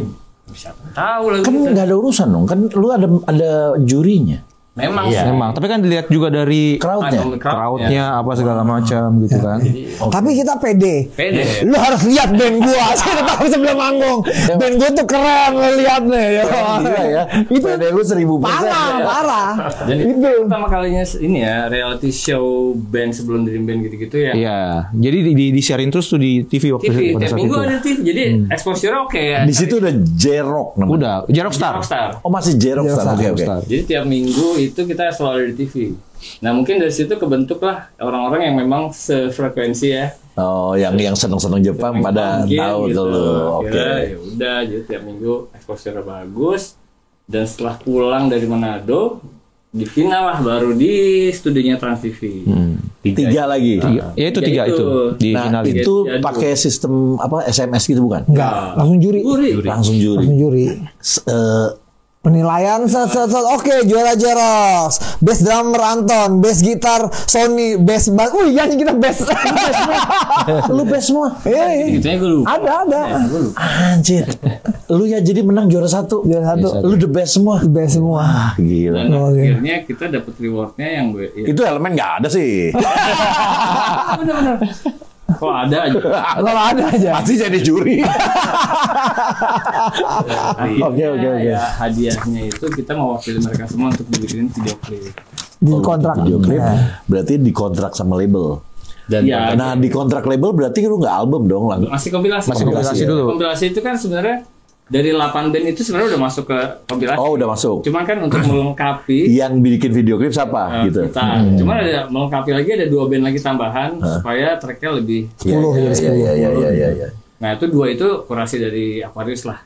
bisa tahu lagu Kan kita. nggak ada urusan dong. Kan lu ada jurinya. Memang Iya. sih. Memang, tapi kan dilihat juga dari Crowdnya. crowdnya apa segala macam gitu kan. Tapi kita pede. Pede. Lu harus lihat band gua. Saya udah tahu sebelum manggung. Band gua tuh keren, lu lihat nih. Gila ya. Itu PD lu 1000%. parah. Dan Itu. itu pertama kalinya ini ya reality show band sebelum Dream Band gitu-gitu ya. Iya. Jadi di-sharein terus tuh di TV waktu TV, pada tiap saat minggu itu. ada TV. Jadi exposure oke ya. Di situ udah J-Rock namanya. Udah, Jarok Star. Rockstar. Oh, masih J-Rock Star. Oke, oke. Star. Jadi tiap minggu itu kita selalu ada di TV. Nah mungkin dari situ kebentuklah orang-orang yang memang sefrekuensi ya. Oh, yang seneng-seneng Jepang pada Mungkin tahu gitu. tuh lu. Oke. Akhirnya, ya udah jadi tiap minggu exposure bagus. Dan setelah pulang dari Manado di final lah baru di studionya Trans TV. 3 lagi. Ya itu 3 itu di Nah, final itu Diadu. pakai sistem apa SMS gitu bukan? Enggak, langsung juri. Langsung juri. Langsung juri. Penilaian oke juara Jerox, best drummer Anton, best gitar Sony, best bass. Iya kita best. Lu best semua. Iya. Gitunya gue lupa. Ada. Anjir. Lu ya jadi menang juara 1. Juara 1. Lu the best semua. Best semua. Ah, gila. Dan Oh, iya. akhirnya kita dapat rewardnya yang gue ya. Itu elemen nggak ada sih. Kok ada aja. Kalau ada aja. Pasti jadi juri. Oke. Ya, hadiahnya itu kita mewakili mereka semua untuk dibikin video klip. Di kontrak. Video klip. Ya. Berarti dikontrak sama label. Dan Iya. Nah, di kontrak label berarti lu nggak album dong langsung. Masih kompilasi. Masih kompilasi dulu. Kompilasi itu kan sebenarnya dari 8 band itu sebenarnya udah masuk ke kompilasi. Oh, udah masuk. Cuman kan untuk melengkapi Yang bikin video klip siapa gitu. kita. Cuman ada melengkapi lagi ada 2 band lagi tambahan supaya tracknya lebih. 10 jadi 10. Iya. Nah itu 2 itu kurasi dari Aquarius lah.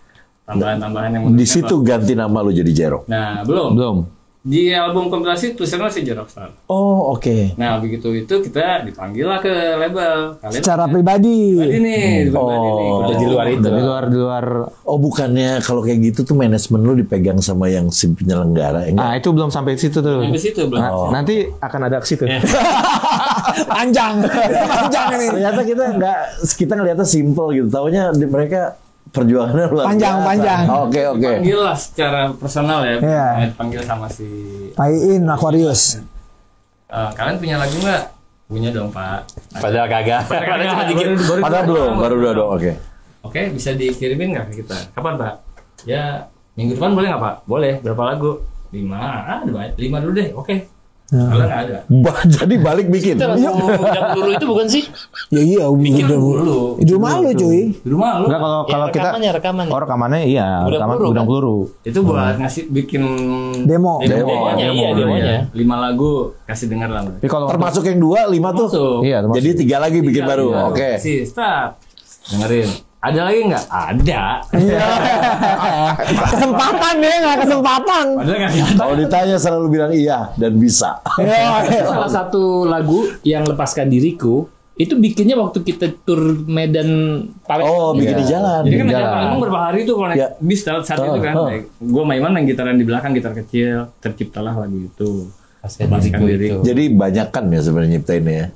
Tambahan-tambahan yang Di menurut situ ganti nama lu jadi Jero. Nah belum. Belum. Di album kompilasi tulisannya masih Jerokstar. Oh, oke. Nah begitu itu kita dipanggil lah ke label. Kalian Secara pribadi. pribadi nih, pribadi nih. udah di luar itu. Di luar. Oh, bukannya kalau kayak gitu tuh manajemen lu dipegang sama yang si penyelenggara. Ah, itu belum sampai ke situ tuh. Sampai situ belum. Nanti akan ada ke situ. Panjang. Panjang ini. Ternyata kita ngeliatnya simple gitu. Taunya mereka perjuangannya luar biasa. Panjang. Oke. Panggil lah secara personal ya. Iya. Panggil sama si. Paiin Aquarius. Kalian punya lagu nggak? Punya dong Pak. Padahal kagak. Padahal cuma dikit. Padahal belum, baru dong. Oke. Oke, bisa dikirimin nggak ke kita? Kapan Pak? Ya minggu depan boleh nggak Pak? Boleh. Berapa lagu? 5. Ada banyak. 5 dulu deh. Oke. Kalau nggak ada. Jadi balik bikin. Itu lagu Budak Peluru itu bukan sih? Ya iya, Bikin udah dulu. Di rumah lu cuy. Di rumah lu. Enggak kalau kita Rekamannya. Oh, rekamannya iya, Gudang rekaman peluru, gudang kan? peluru. Itu buat ngasih bikin Demo. Demonya, iya demonya. 5 lagu kasih denger lah. Tapi kalau Termasuk yang 2, 5 tuh. Masuk. Iya, termasuk. Jadi 3 lagi bikin baru. Iya. Oke. Kasih start. Dengerin. Ada lagi nggak? Ada. Iya. Kesempatan deh, nggak kesempatan. Padahal nggak ada. Kalau ditanya selalu bilang iya dan bisa. Iya. Salah satu lagu yang Lepaskan Diriku itu bikinnya waktu kita tur Medan Palet. Oh, bikin di jalan. Jadi kan Jalan. ada emang berapa hari tuh kalau naik Ya. bis saat itu kan. Gue main main gitaran di belakang, gitar kecil. Terciptalah lagu itu. Lepaskan diriku. Jadi banyak kan ya sebenarnya nyiptainnya ya.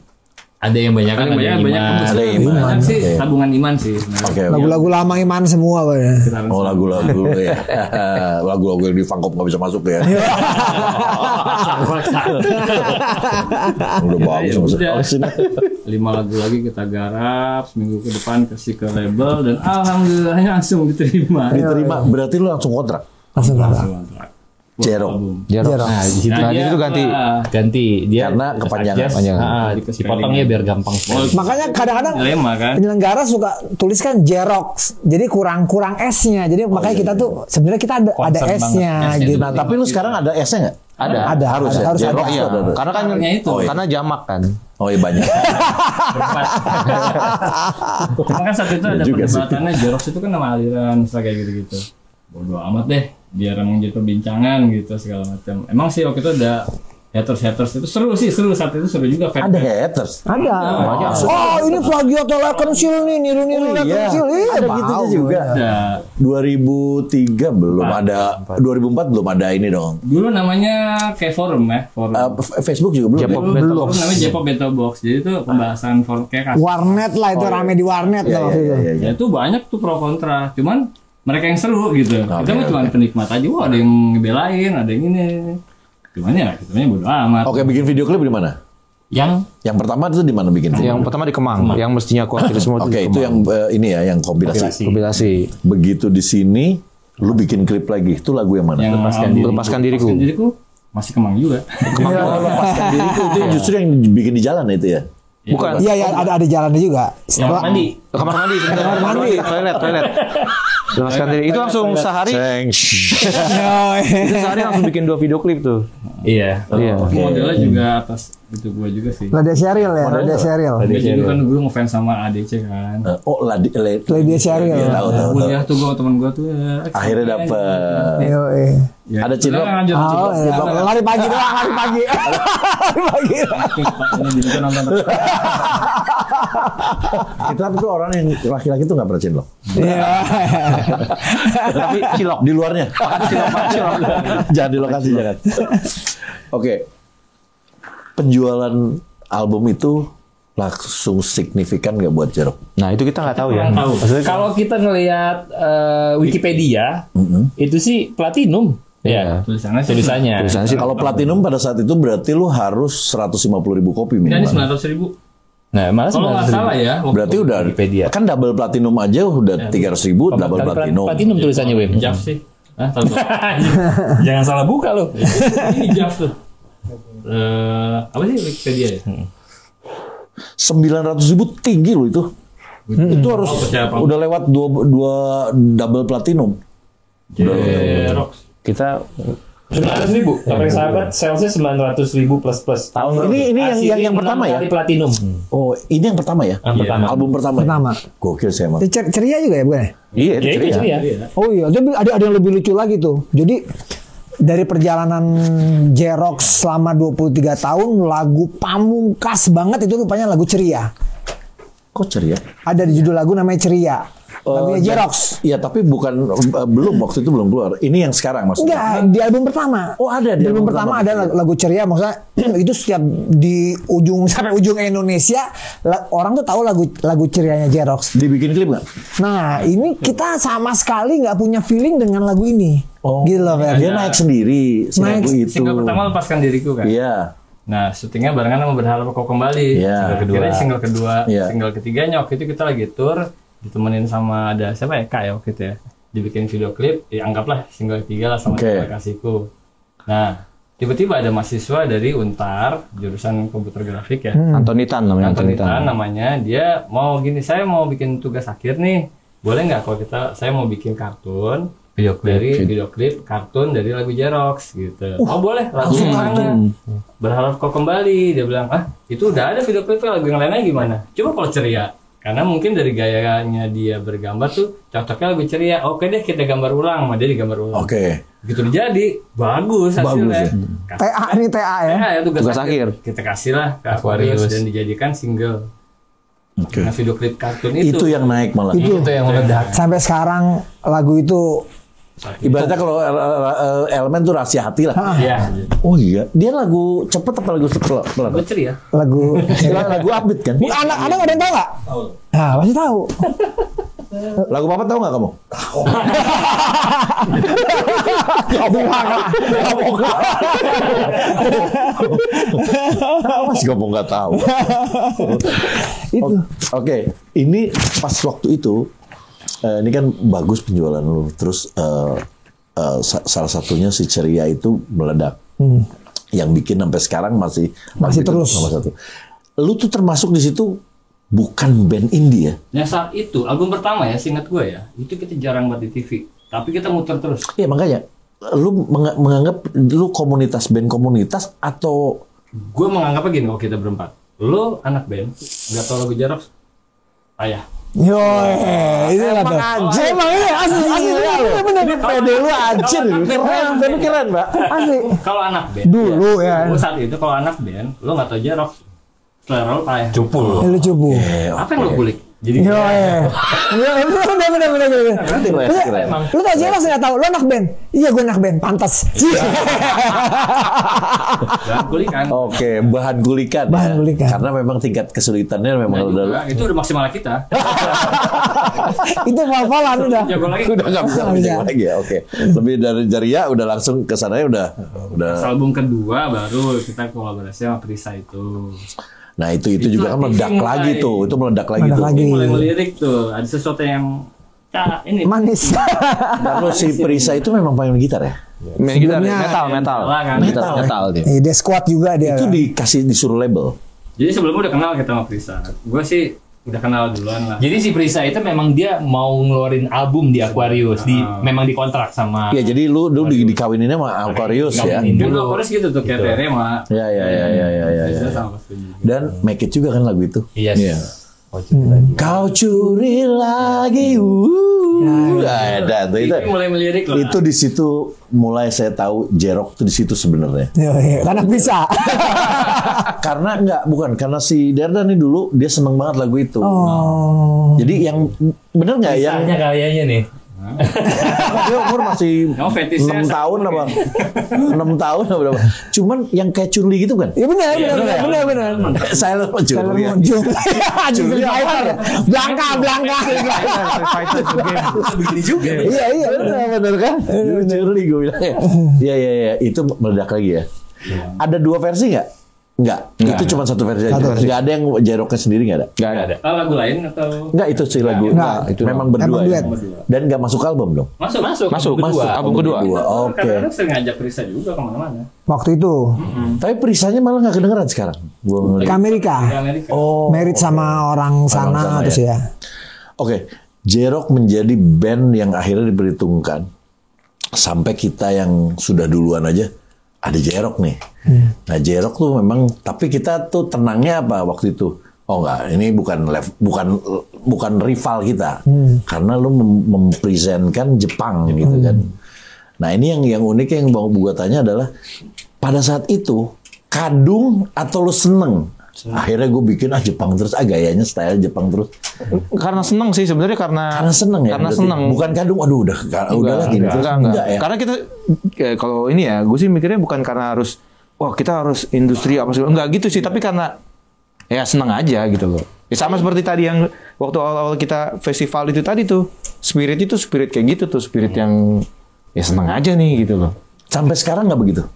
Ada yang banyak kan, Paling ada yang banyak Iman. Ada yang Iman. banyak sih Oke. tabungan iman sih. sebenarnya. Oke. Lagu-lagu lama Iman semua Pak. Gitaran Oh, lagu-lagu ya. Lagu-lagu yang di Fangkop nggak bisa masuk ya. Udah bagus. Ya udah. Oh, sini. 5 lagu lagi kita garap, seminggu ke depan kasih ke label dan alhamdulillahnya langsung diterima. Diterima. Berarti lu langsung kontrak. Langsung Langsung kontrak. Jero. Jerok. Jerok. Nah, di situ Nah, di dia situ ganti. Ganti dia Karena kepanjangan. dipotong ya biar gampang. Makanya kadang-kadang Dilema kan. penyelenggara suka tuliskan Jerox, jadi kurang S-nya. Jadi makanya kita tuh sebenarnya kita ada Concern S-nya banget. gitu. Nah, tapi lu sekarang ada S-nya nggak? Ada. Ada, Harus ada, ya? harus Jerox ada. Iya, ada. karena kan Caranya itu. karena jamak kan. Oh iya banyak. Cuma kan saat itu ada juga sih. perdebatannya Jerox itu kan nama aliran misalnya kayak gitu-gitu. Bodoh amat deh, biar emang jadi perbincangan gitu segala macam. Emang sih waktu itu ada haters itu seru saat itu seru juga. Ada haters. Ada. Oh, ini plagiat Lakensil nih, niru-niru Lakensil. Iya, Ada mau. gitu juga. Ada. 2003 belum ada. 2004 belum ada ini dong. Dulu namanya kayak forum ya, forum. Facebook juga belum. J-pop ya? Dulu Battle forum namanya J-pop Battle Box. Jadi itu pembahasan forum kayak Warnet lah itu rame di warnet Iya, lah waktu itu. iya. ya itu banyak tuh pro kontra. Cuman mereka yang seru gitu. Kita Oke, mah cuma penikmat aja. Wah, ada yang ngebelain, ada yang ini. Cuman ya, kitanya bodo amat. Oke, bikin video klip di mana? Yang Yang pertama itu di mana bikin? Yang pertama di Kemang, yang mestinya kuatir semua Oke, di itu Kemang. yang ini ya, yang kompilasi. Kompilasi. Begitu di sini, lu bikin klip lagi. Itu lagu yang mana? Yang Lepaskan diriku. Lepaskan diriku masih Kemang juga. Oh, lepaskan diriku itu justru yang bikin di jalan itu ya. Bukan. Iya, ya, ada jalannya juga. kamar mandi. Kamar mandi, kamar mandi, toilet. Lepaskan diri. Itu langsung sehari. Itu sehari langsung bikin 2 video klip tuh. Iya. Iya. Modelnya juga atas itu gua juga sih. Lada Sheryl ya, Lada Sheryl. Dia juga kan gue ngefans sama ADC kan. Oh, Lada Sheryl. Iya, tahu. Kuliah tuh gue temen gue tuh ya. Akhirnya dapet. Yoi. Ya, Ada cinlok? lanjut, Oh, cinlok. iya, lari pagi doang, lari pagi. Lari pagi. Ini bisa nonton. Kita tuh orang yang laki-laki tuh nggak pernah cinlok. Iya. Tapi cilok. Di luarnya. Jangan di lokasi, jangan. Oke. Penjualan album itu langsung signifikan nggak buat Jerok? Nah, itu kita nggak tahu ya. Nggak tahu. Maksudnya Kalau kita ngelihat Wikipedia, itu sih platinum. Iya. Tulisannya sih. Tulisannya. tulisannya sih Kalau platinum pada saat itu berarti lu harus 150.000 kopi Ini minimal. 900.000. Nah, malah Kalau nggak 900.000. salah ya, Berarti udah Wikipedia. kan double platinum aja udah 300.000 double platinum. Platinum tulisannya Wim. Jaf sih. Ah, tahu. Jangan salah buka lo. Ini Jaf tuh. Apa sih Wikipedia ya? 900.000 tinggi loh itu. Itu harus percaya apa? udah lewat dua double platinum. Jerox. Kita 900.000. Tapi sahabat salesnya 900.000 plus. tahun Ini yang Hasilin pertama 6 ya? kali platinum. Oh, ini yang pertama ya? Yang pertama. Album pertama. Pertama. Gokil sih emang. Ceria juga ya bukan ya? iya Ya itu ceria. ceria. Oh iya, ada yang lebih lucu lagi tuh. Jadi dari perjalanan Jerox selama 23 tahun, lagu pamungkas banget itu rupanya lagu Ceria. Kok ceria? Ada di judul lagu namanya Ceria. Lagunya Jerox. Iya, tapi bukan belum waktu itu belum keluar. Ini yang sekarang maksudnya. Enggak, di album pertama. Oh, ada di album pertama ada lagu Ceria, maksudnya itu setiap di ujung sampai ujung Indonesia orang tuh tahu lagu Cerianya Jerox. Dibikin klip nggak? Nah, ini kita sama sekali nggak punya feeling dengan lagu ini. Oh, gitu loh, Fer. dia naik sendiri si Naik lagu itu. Single pertama Lepaskan Diriku kan. Iya. Nah, syutingnya barengan sama Berharap Kau Kembali. Iya. Single kedua, Iya. single ketiganya waktu itu kita lagi tour, ditemenin sama ada siapa ya, Kak ya waktu itu ya. Dibikin video klip, ya anggaplah single ketiga lah sama Oke. Kasihku. Nah, tiba-tiba ada mahasiswa dari Untar, jurusan komputer grafik ya. Antonitan namanya Antonitan namanya, dia mau gini, saya mau bikin tugas akhir nih. Boleh nggak kalau saya mau bikin kartun, video klip kartun dari lagu Jerox gitu. Oh boleh, lagu yang mana? Berharap Kau Kembali. Dia bilang, itu udah ada video klipnya, lagu yang lainnya gimana? Coba kalau Ceria. Karena mungkin dari gayanya dia bergambar tuh cocoknya lagu Ceria. Oke deh, kita gambar ulang, sama dia digambar ulang. Oke. Gitu jadi bagus hasilnya. ya. TA ini TA ya. Ya, tugas akhir. akhir. Kita kasih lah ke Aquarius dan dijadikan single. Oke. Nah, video klip kartun itu. Itu yang naik malah. Itu yang meledak. sampai sekarang lagu itu Ibaratnya kalau elemen tuh rahasia hati lah. Iya. Oh iya, dia lagu cepet apa lagu pelan? Lagu Ceria. lagu Lagu upbeat kan? anak ada yang tahu nggak? Nah, pasti tahu. Lagu Papa tahu nggak kamu? Mas ngomong nggak tahu. Itu. Oke, ini pas waktu itu, ini kan bagus penjualan lu. Terus salah satunya si Ceria itu meledak. Yang bikin sampai sekarang masih terus. nomor satu. Lu tuh termasuk di situ bukan band indie ya? Yang saat itu album pertama ya, seingat gue ya, itu kita jarang buat di TV. Tapi kita muter terus. Iya makanya. Lu menganggap lu komunitas band komunitas atau Gue menganggapnya gini, kalau kita berempat. Lu anak band, nggak tahu lagu Jerox? Ayah. Yo, itu lah tuh. Emang ini asli bener. ini pede lu anjir, keren Mbak. Asli. Kalau anak band. Dulu ya. Lu saat itu kalau anak band, lu nggak tahu Jerox. Selera lu ayah. Cupu lo. Lu coba. Apa yang lu kulik? Jadi Yo, bener. Keren. Lu tau jelas nggak tahu? Lu anak band? Iya, gue anak band. Pantas. jangan kulikan. Oke, bahan kulikan. Bahan ya. kulikan. Karena memang tingkat kesulitannya memang Nah, udah juga, itu udah maksimal kita. Itu pal-palan udah. Jago lagi. udah nggak bisa Nggak bisa. lagi ya. Oke. Lebih dari Jaria udah langsung ke sana udah. Pas album kedua baru kita kolaborasi sama Prisa itu. Nah, itu juga kan meledak mulai. lagi tuh. Itu meledak lagi Meledak tuh. lagi. Ini mulai melirik tuh. Ada sesuatu yang ini Manis. Lalu si Prisa itu memang pemain gitar ya? Main gitar Sebelumnya- metal dia. Dia squad juga dia. Itu disuruh label. Jadi sebelumnya udah kenal kita sama Prisa. Gue sih udah kenal duluan lah. Jadi si Prisa itu memang dia mau ngeluarin album di Aquarius, memang dikontrak sama. Iya, jadi lu dikawininnya sama Aquarius ya. Kawinin. Kan Dulu. lo harus gitu tuh kayak Tere sama Ya. Prisa sama Pas juga. Dan Make It juga kan lagu itu. Yes. Iya. Kau curi lagi. Ada tuh itu. Itu mulai melirik lah. Itu di situ mulai saya tahu Jerox tuh di situ sebenarnya. Yo, karena bisa. Bukan karena si Dardan nih dulu dia seneng banget lagu itu. Oh. Jadi yang bener nggak ya? Kayaknya kayaknya nih. Dia umur masih Oh, fetishnya 6 tahun apa? 6 tahun apa berapa? Cuman yang kayak Curly gitu kan? Iya benar. Saya lupa Sailor Curly ya. Moon juga. Curly apa ya? Blanka. Begini juga. Iya bener kan? Curly gue bilang ya. Iya itu meledak lagi ya. Ada 2 versi nggak? Enggak, itu cuma satu versi aja. Enggak ada yang J-Rocknya sendiri, enggak ada. Enggak ada. Lagu lain atau? Enggak, itu sih lagu. Enggak. Itu memang berdua Emang ya. duet. Dan enggak masuk album dong. Masuk. Album kedua. Oke. Kadang-kadang sering ngajak Risa juga kemana-mana. Waktu itu Tapi Prisanya malah nggak kedengeran sekarang. Gua ke ngeliat. Amerika. Di Amerika. Oh. Merit sama orang sana, sana, terus ya. Oke, J-Rock menjadi band yang akhirnya diperhitungkan sampai kita yang sudah duluan aja ada J-Rock nih. Nah J-Rock tuh memang, tapi kita tuh tenangnya apa waktu itu? Oh enggak, ini bukan rival kita, karena lu mempresentkan Jepang gitu kan. Nah ini yang unik yang mau gua tanya adalah pada saat itu kadung atau lu seneng? Akhirnya gue bikin Jepang terus, gayanya style Jepang terus. Karena seneng sih sebenarnya karena seneng ya. Karena berarti. seneng. Bukan kadung, udah lagi. Enggak. Ya. Karena kita kalau ini ya, gue sih mikirnya bukan karena harus kita harus industri apa sih. Enggak gitu sih, tapi karena ya seneng aja gitu loh. Ya sama seperti tadi yang waktu awal-awal kita festival itu tadi tuh. Spirit itu spirit kayak gitu tuh, spirit yang ya seneng aja nih gitu loh. Sampai sekarang nggak begitu?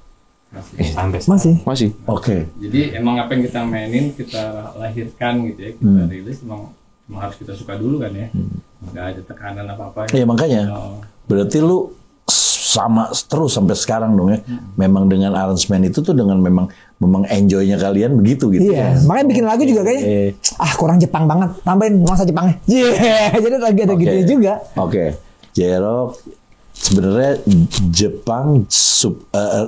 Masih. Oke. Jadi emang apa yang kita mainin, kita lahirkan gitu ya, kita rilis emang harus kita suka dulu kan ya. Nggak ada tekanan apa-apa. Ya makanya. Berarti lu sama terus sampai sekarang dong ya. Memang dengan aransemen itu tuh dengan memang enjoy-nya kalian begitu gitu. Iya, makanya bikin lagu juga kayaknya kurang Jepang banget, tambahin nuansa Jepangnya. Jadi lagi ada gitu juga. Oke. J-Rock sebenarnya Jepang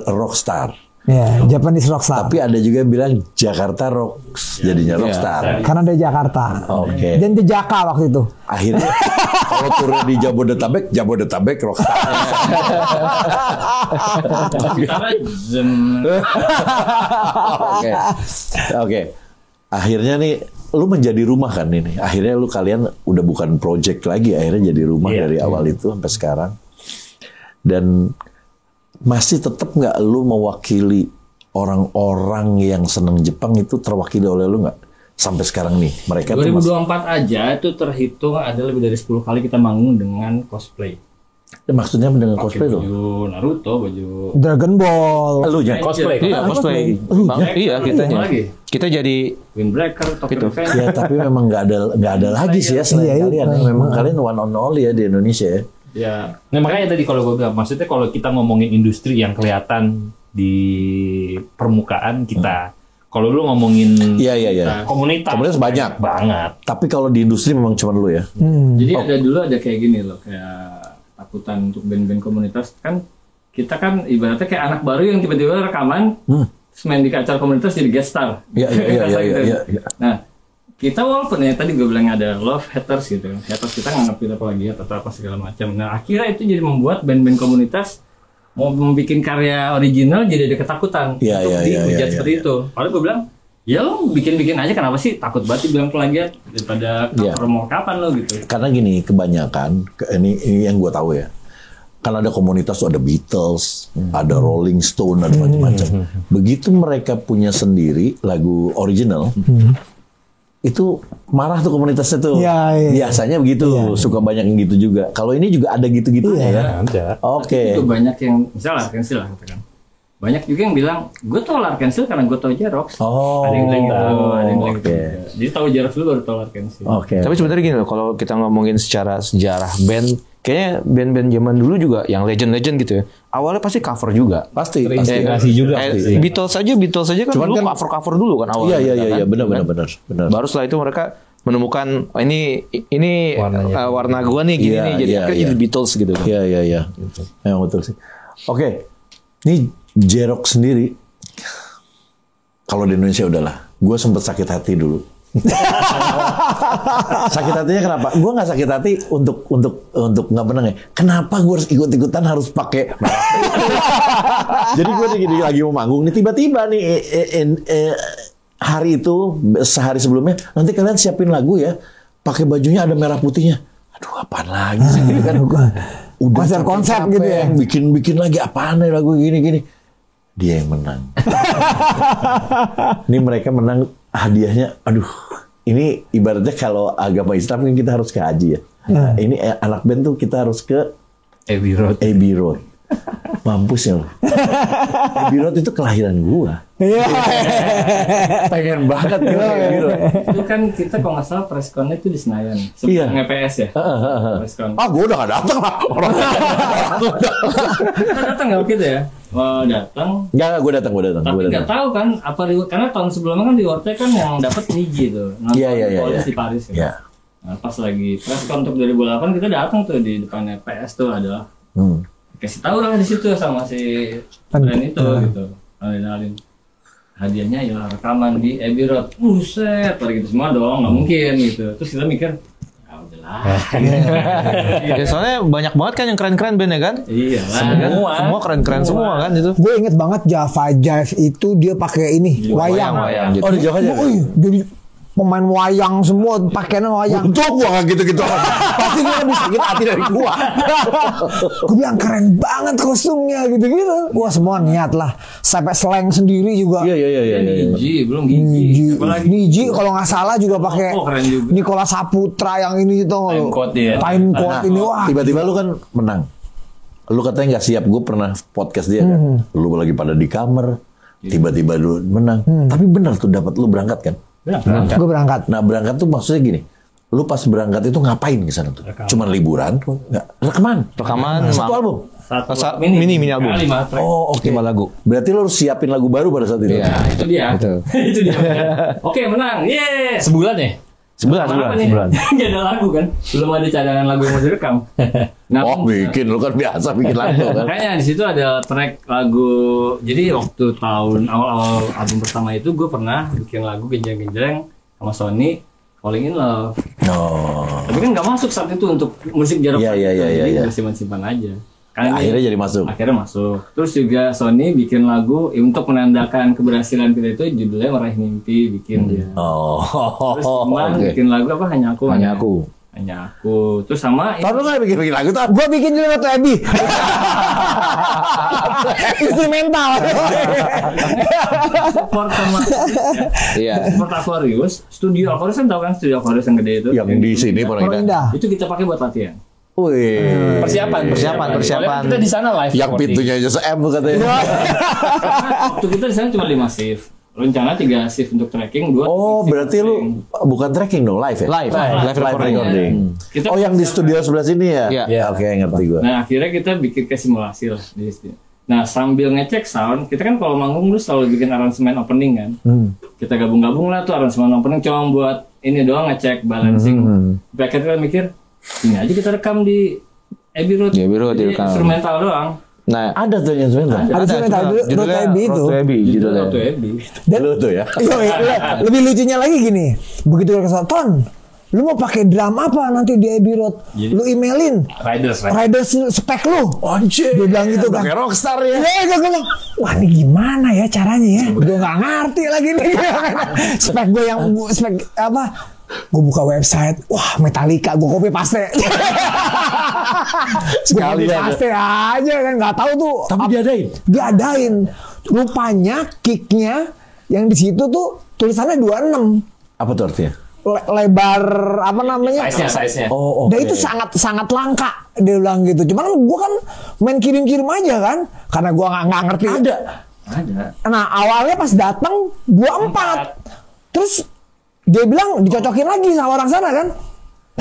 rockstar. Ya, Japanese rockstar. Tapi ada juga yang bilang Jakarta Rocks jadinya rockstar. Karena dari Jakarta. Oke. Dan di Jaka waktu itu. Akhirnya kalau turun di Jabodetabek rockstar. Oke. Akhirnya nih lu menjadi rumah kan ini. Akhirnya kalian udah bukan project lagi, akhirnya jadi rumah dari awal itu sampai sekarang. Dan masih tetap nggak lu mewakili orang-orang yang seneng Jepang itu terwakili oleh lu nggak? Sampai sekarang nih, mereka 2024 aja itu terhitung ada lebih dari 10 kali kita manggung dengan cosplay. Maksudnya dengan cosplay tuh? Baju Naruto, baju Dragon Ball. Lu ya? Cosplay. Iya, cosplay. Iya, kita jadi Windbreaker, Tokyo Itu. Revenge. Ya tapi memang nggak ada lagi sih ya selain kalian. Memang kalian one on all ya di Indonesia ya. Ya, Nah makanya tadi kalau gue bilang, maksudnya kalau kita ngomongin industri yang kelihatan di permukaan kita, kalau lu ngomongin Iya. komunitas banyak banget. Tapi kalau di industri memang cuma lu ya. jadi ada kayak gini loh, kayak takutan untuk band-band komunitas kan. Kita kan ibaratnya kayak anak baru yang tiba-tiba rekaman, terus main di acara komunitas jadi guest star. Iya. Nah, kita walaupun ya tadi gue bilang ada love haters gitu, haters kita nganggap kita plagiat atau apa segala macam. Nah akhirnya itu jadi membuat band-band komunitas mau membuat karya original jadi ada ketakutan untuk dihujat seperti itu. Padahal gue bilang, ya lo bikin aja, kenapa sih takut banget bilang plagiat daripada cover mau kapan lo gitu. Karena gini, kebanyakan ini yang gue tahu ya. Kan ada komunitas tuh ada Beatles, ada Rolling Stone, ada macam-macam. Begitu mereka punya sendiri lagu original, itu marah tuh komunitasnya tuh. Iya. Biasanya begitu, suka banyak yang gitu juga. Kalau ini juga ada gitu-gitu ya. Ada. Oke. Itu banyak yang misalnya Larkensil lah katakan. Banyak juga yang bilang, gue tau Larkensil karena gue tau J-Rock. Oh. Ada yang bilang gitu, ada yang bilang Oke. gitu. Jadi tau J-Rock dulu baru tau Larkensil. Oke. Tapi sebenarnya gini loh, kalau kita ngomongin secara sejarah band, kayaknya band-band zaman dulu juga yang legend-legend gitu ya. Awalnya pasti cover juga. Pasti. Terinspirasi juga. Beatles aja kan Cuman dulu kan- cover-cover dulu kan awalnya. Iya, benar. Baru setelah itu mereka menemukan ini Warnanya. warna gua nih gini Iya, nih, jadi iya, akhirnya iya. jadi Beatles gitu. Iya. Memang betul sih. Oke. Ini J-Rock sendiri. Kalau di Indonesia udahlah. Gue sempet sakit hati dulu. Sakit hatinya kenapa? Gue nggak sakit hati untuk nggak menang ya. Kenapa gue harus ikut-ikutan harus pakai? Jadi gue lagi mau manggung nih, tiba-tiba nih hari itu sehari sebelumnya nanti kalian siapin lagu ya, pakai bajunya ada merah putihnya. Aduh, apaan lagi sih? Gitu kan udah Konser-konser capek-capek, gitu ya. bikin lagi apaan nih lagu gini. Dia yang menang. Ini mereka menang, hadiahnya, aduh, ini ibaratnya kalau agama Islam kan kita harus ke haji ya. Nah, ini anak band tuh kita harus ke Abbey Road. Abbey Road. Mampus ya lo. Abbey Road itu kelahiran gua. Iya. Pengen banget gue Abbey Road. Itu kan kita kalau nggak salah pressconnya itu di Senayan. Iya. Sebelum EPS ya. Presscon. Gue udah gak datang lah. Kita datang nggak gitu ya? Datang. Enggak, gue datang. Tapi nggak tahu kan apa karena tahun sebelumnya kan di Worte kan yang dapat Niji tuh. Iya. Polis di Paris kan. Iya. Nah, pas lagi presscon untuk 2008 kita datang tuh di depannya PS tuh ada. Kasih tahu lah di situ sama si brand itu gitu. Alin-alin. Hadiahnya ya rekaman di Abbey Road. Buset, pada gitu semua dong, nggak mungkin gitu. Terus kita mikir, ya udahlah. Ya soalnya banyak banget kan yang keren-keren bandnya kan. Iya Semua keren-keren semua kan itu. Gue inget banget Java Jive itu dia pakai ini wayang. Wayang gitu. Oh, di Java aja. Jadi pemain wayang semua pakaiannya wayang. Untung gua gak gitu-gitu. Pasti dia lebih sakit hati dari gua. Gue bilang keren banget kostumnya gitu-gitu. Wah semua niat lah. Sampai slang sendiri juga. Iya. Niji, belum Gigi. Apalagi Niji kalau nggak salah juga pakai Oh, keren juga. Nicola Saputra yang ini itu. Timecode ya. Timecode ini wah. Tiba-tiba lu kan menang. Lu katanya nggak siap. Gue pernah podcast dia kan. Lu lagi pada di kamar. Tiba-tiba lu menang. Tapi benar tuh dapat lu berangkat kan. Gue berangkat. Nah berangkat tuh maksudnya gini. Lu pas berangkat itu ngapain ke sana tuh? Cuman liburan? Enggak. Rekaman Rekaman album. mini album. 5 track. Oh, oke. 5 lagu. Berarti lu harus siapin lagu baru pada saat itu. Iya. Itu dia. Itu. Itu dia. Oke, menang. Yeay. Sebulan ya? Sebulan. Gak ada lagu kan? Belum ada cadangan lagu yang mau direkam. Nah, Bikin lu kan biasa bikin lagu kan. Kayaknya di situ ada track lagu. Jadi waktu tahun awal album pertama itu gue pernah bikin lagu genjreng-genjreng sama Sony, Falling in Love. Tapi kan nggak masuk saat itu untuk musik jarak Iya. jadi gue simpan aja. Kan Akhirnya jadi masuk. Akhirnya masuk. Terus juga Sony bikin lagu untuk menandakan keberhasilan kita itu judulnya Meraih Mimpi bikin dia. Terus Iman bikin lagu apa Hanya Aku. Terus sama Tahu lu nggak bikin lagu tuh? Gue bikin dulu waktu Abby. Instrumental. support sama Iya. support Aquarius. Studio Aquarius kan tahu kan studio Aquarius yang gede itu. Yang di sini Pondok Indah. Indah. Itu kita pakai buat latihan. Wih. Persiapan. Persiapan. Kita di sana live. Yang recording. pintunya aja se-M tuh katanya. Waktu kita di sana cuma 5 shift. Rencana 3 shift untuk tracking, 2 Oh, berarti lu bukan tracking dong, live ya? Live recording. Kita Oh, yang di studio sebelah sini ya? Iya. Oke, ngerti gua. Nah, akhirnya kita bikin ke simulasi lah di situ. Nah, sambil ngecek sound, kita kan kalau manggung dulu selalu bikin aransemen opening kan. Kita gabung-gabung lah tuh aransemen opening cuma buat ini doang ngecek balancing. Akhirnya kita mikir, ini aja kita rekam di Abbey Road. Di Abbey Road Jadi direkam. instrumental doang. Nah, Ada tuh yang sebentar. Ada instrumental judulnya Road to Abbey itu. Road to Abbey judulnya. Road to Abbey. Lu tuh ya. Lebih lucunya lagi gini. Begitu gue kesana, Ton, lu mau pakai drum apa nanti di Abbey Road? Lu emailin riders spek lu. Anjir. Dia bilang gitu kan. Kayak rockstar ya. Iya, gue bilang, wah ini gimana ya caranya ya? Gue nggak ngerti lagi nih. Spek gue yang spek apa? Gue buka website, wah Metallica, gue copy paste. Sekali Gua copy paste aja kan, nggak tahu tuh. Tapi diadain. Rupanya kicknya yang di situ tuh tulisannya 26. Apa tuh artinya? Lebar apa namanya? Size-nya. Oh, oke. Dan itu sangat langka dia bilang gitu. Cuman gue kan main kirim aja kan, karena gue nggak ngerti. Ada. Nah awalnya pas datang 24. Terus dia bilang dicocokin lagi sama orang sana kan.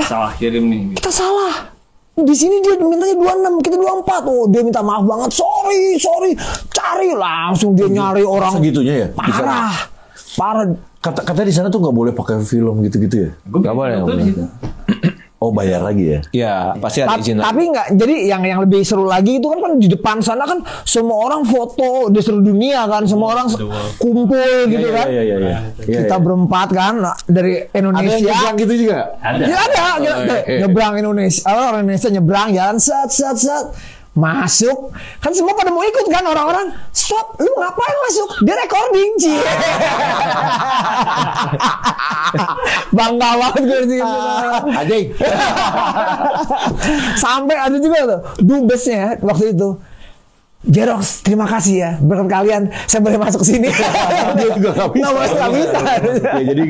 Salah kirim nih. Kita salah. Di sini dia mintanya 26, kita 24. Oh, dia minta maaf banget. Sorry. Cari langsung dia nyari orang. Segitunya ya? Parah. Kata di sana tuh nggak boleh pakai film gitu-gitu ya? Nggak boleh. Oh, bayar lagi ya? Ya, pasti ada izin. Tapi nggak, jadi yang lebih seru lagi itu kan di depan sana kan semua orang foto di seluruh dunia kan, semua orang kumpul gitu kan. Iya. Kita berempat kan dari Indonesia. Ada yang nyebrang gitu juga? Ada. Ya ada, nyebrang Indonesia. Orang Indonesia nyebrang jalan set. Masuk, kan semua pada mau ikut kan orang-orang. Stop, lu ngapain masuk? Dia recording, Ci. Bangga banget gue sih. Anjing. Sampai ada juga tuh dubesnya waktu itu. Jerox, terima kasih ya. Berkat kalian, saya boleh masuk sini. Dia juga nggak bisa. Nggak bisa. Ya, jadi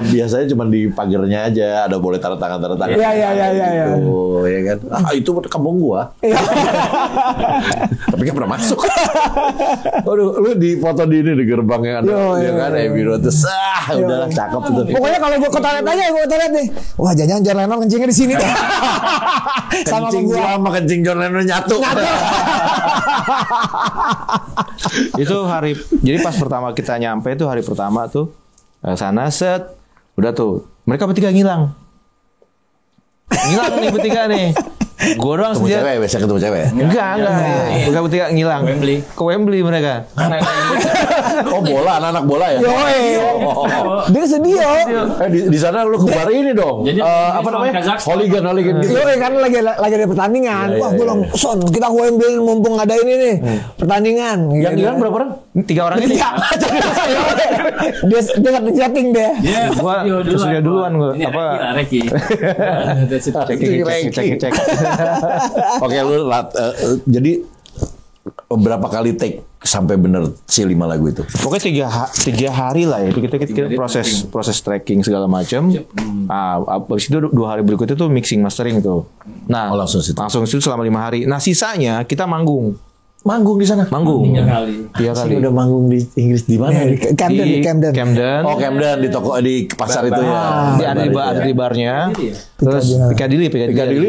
biasanya cuma di pagernya aja ada boleh tanda tangan. Iya. Gitu, ya kan. Itu kampung gua. Tapi kan pernah masuk. Aduh, lu di foto di ini di gerbangnya ada, ya kan? Biro tuh udahlah cakep itu. Pokoknya kalau gua ke toilet aja, gua ke toilet nih. Wah, jangan John Lennon kencingnya di sini. Sama Kencing gua. gua sama kencing John Lennon nyatu. Itu jadi pas pertama kita nyampe tuh hari pertama tuh sana set udah tuh mereka bertiga ngilang nih bertiga nih. Gue doang Ketemu sendiri. cewek, biasa ketemu cewek. Enggak. Mereka bertiga ngilang. Ke Wembley mereka. Oh bola, anak-anak bola ya? Dia sedih yo. Di sana lu kembar ini dong. Jadi, Apa namanya? Hooligan gitu. Yo, karena lagi ada pertandingan. Wah, gue bilang, Son, kita ke Wembley mumpung ada ini nih pertandingan. Yang hilang berapa orang? 3 orang ini. Dia satu chatting deh. Gua sudah duluan gua. Apa? Reki. Cek. Oke, lu jadi berapa kali take sampai bener si 5 lagu itu? Pokoknya 3 hari lah ya. Itu kita proses tracking segala macam. Habis itu 2 hari berikutnya tuh mixing mastering tuh. Nah, langsung situ selama 5 hari. Nah, sisanya kita manggung di sana. 3 kali. 3 kali. Udah manggung di Inggris di mana? Camden. Oh, Camden di toko di pasar itu ya. Ada di barnya. Terus Piccadilly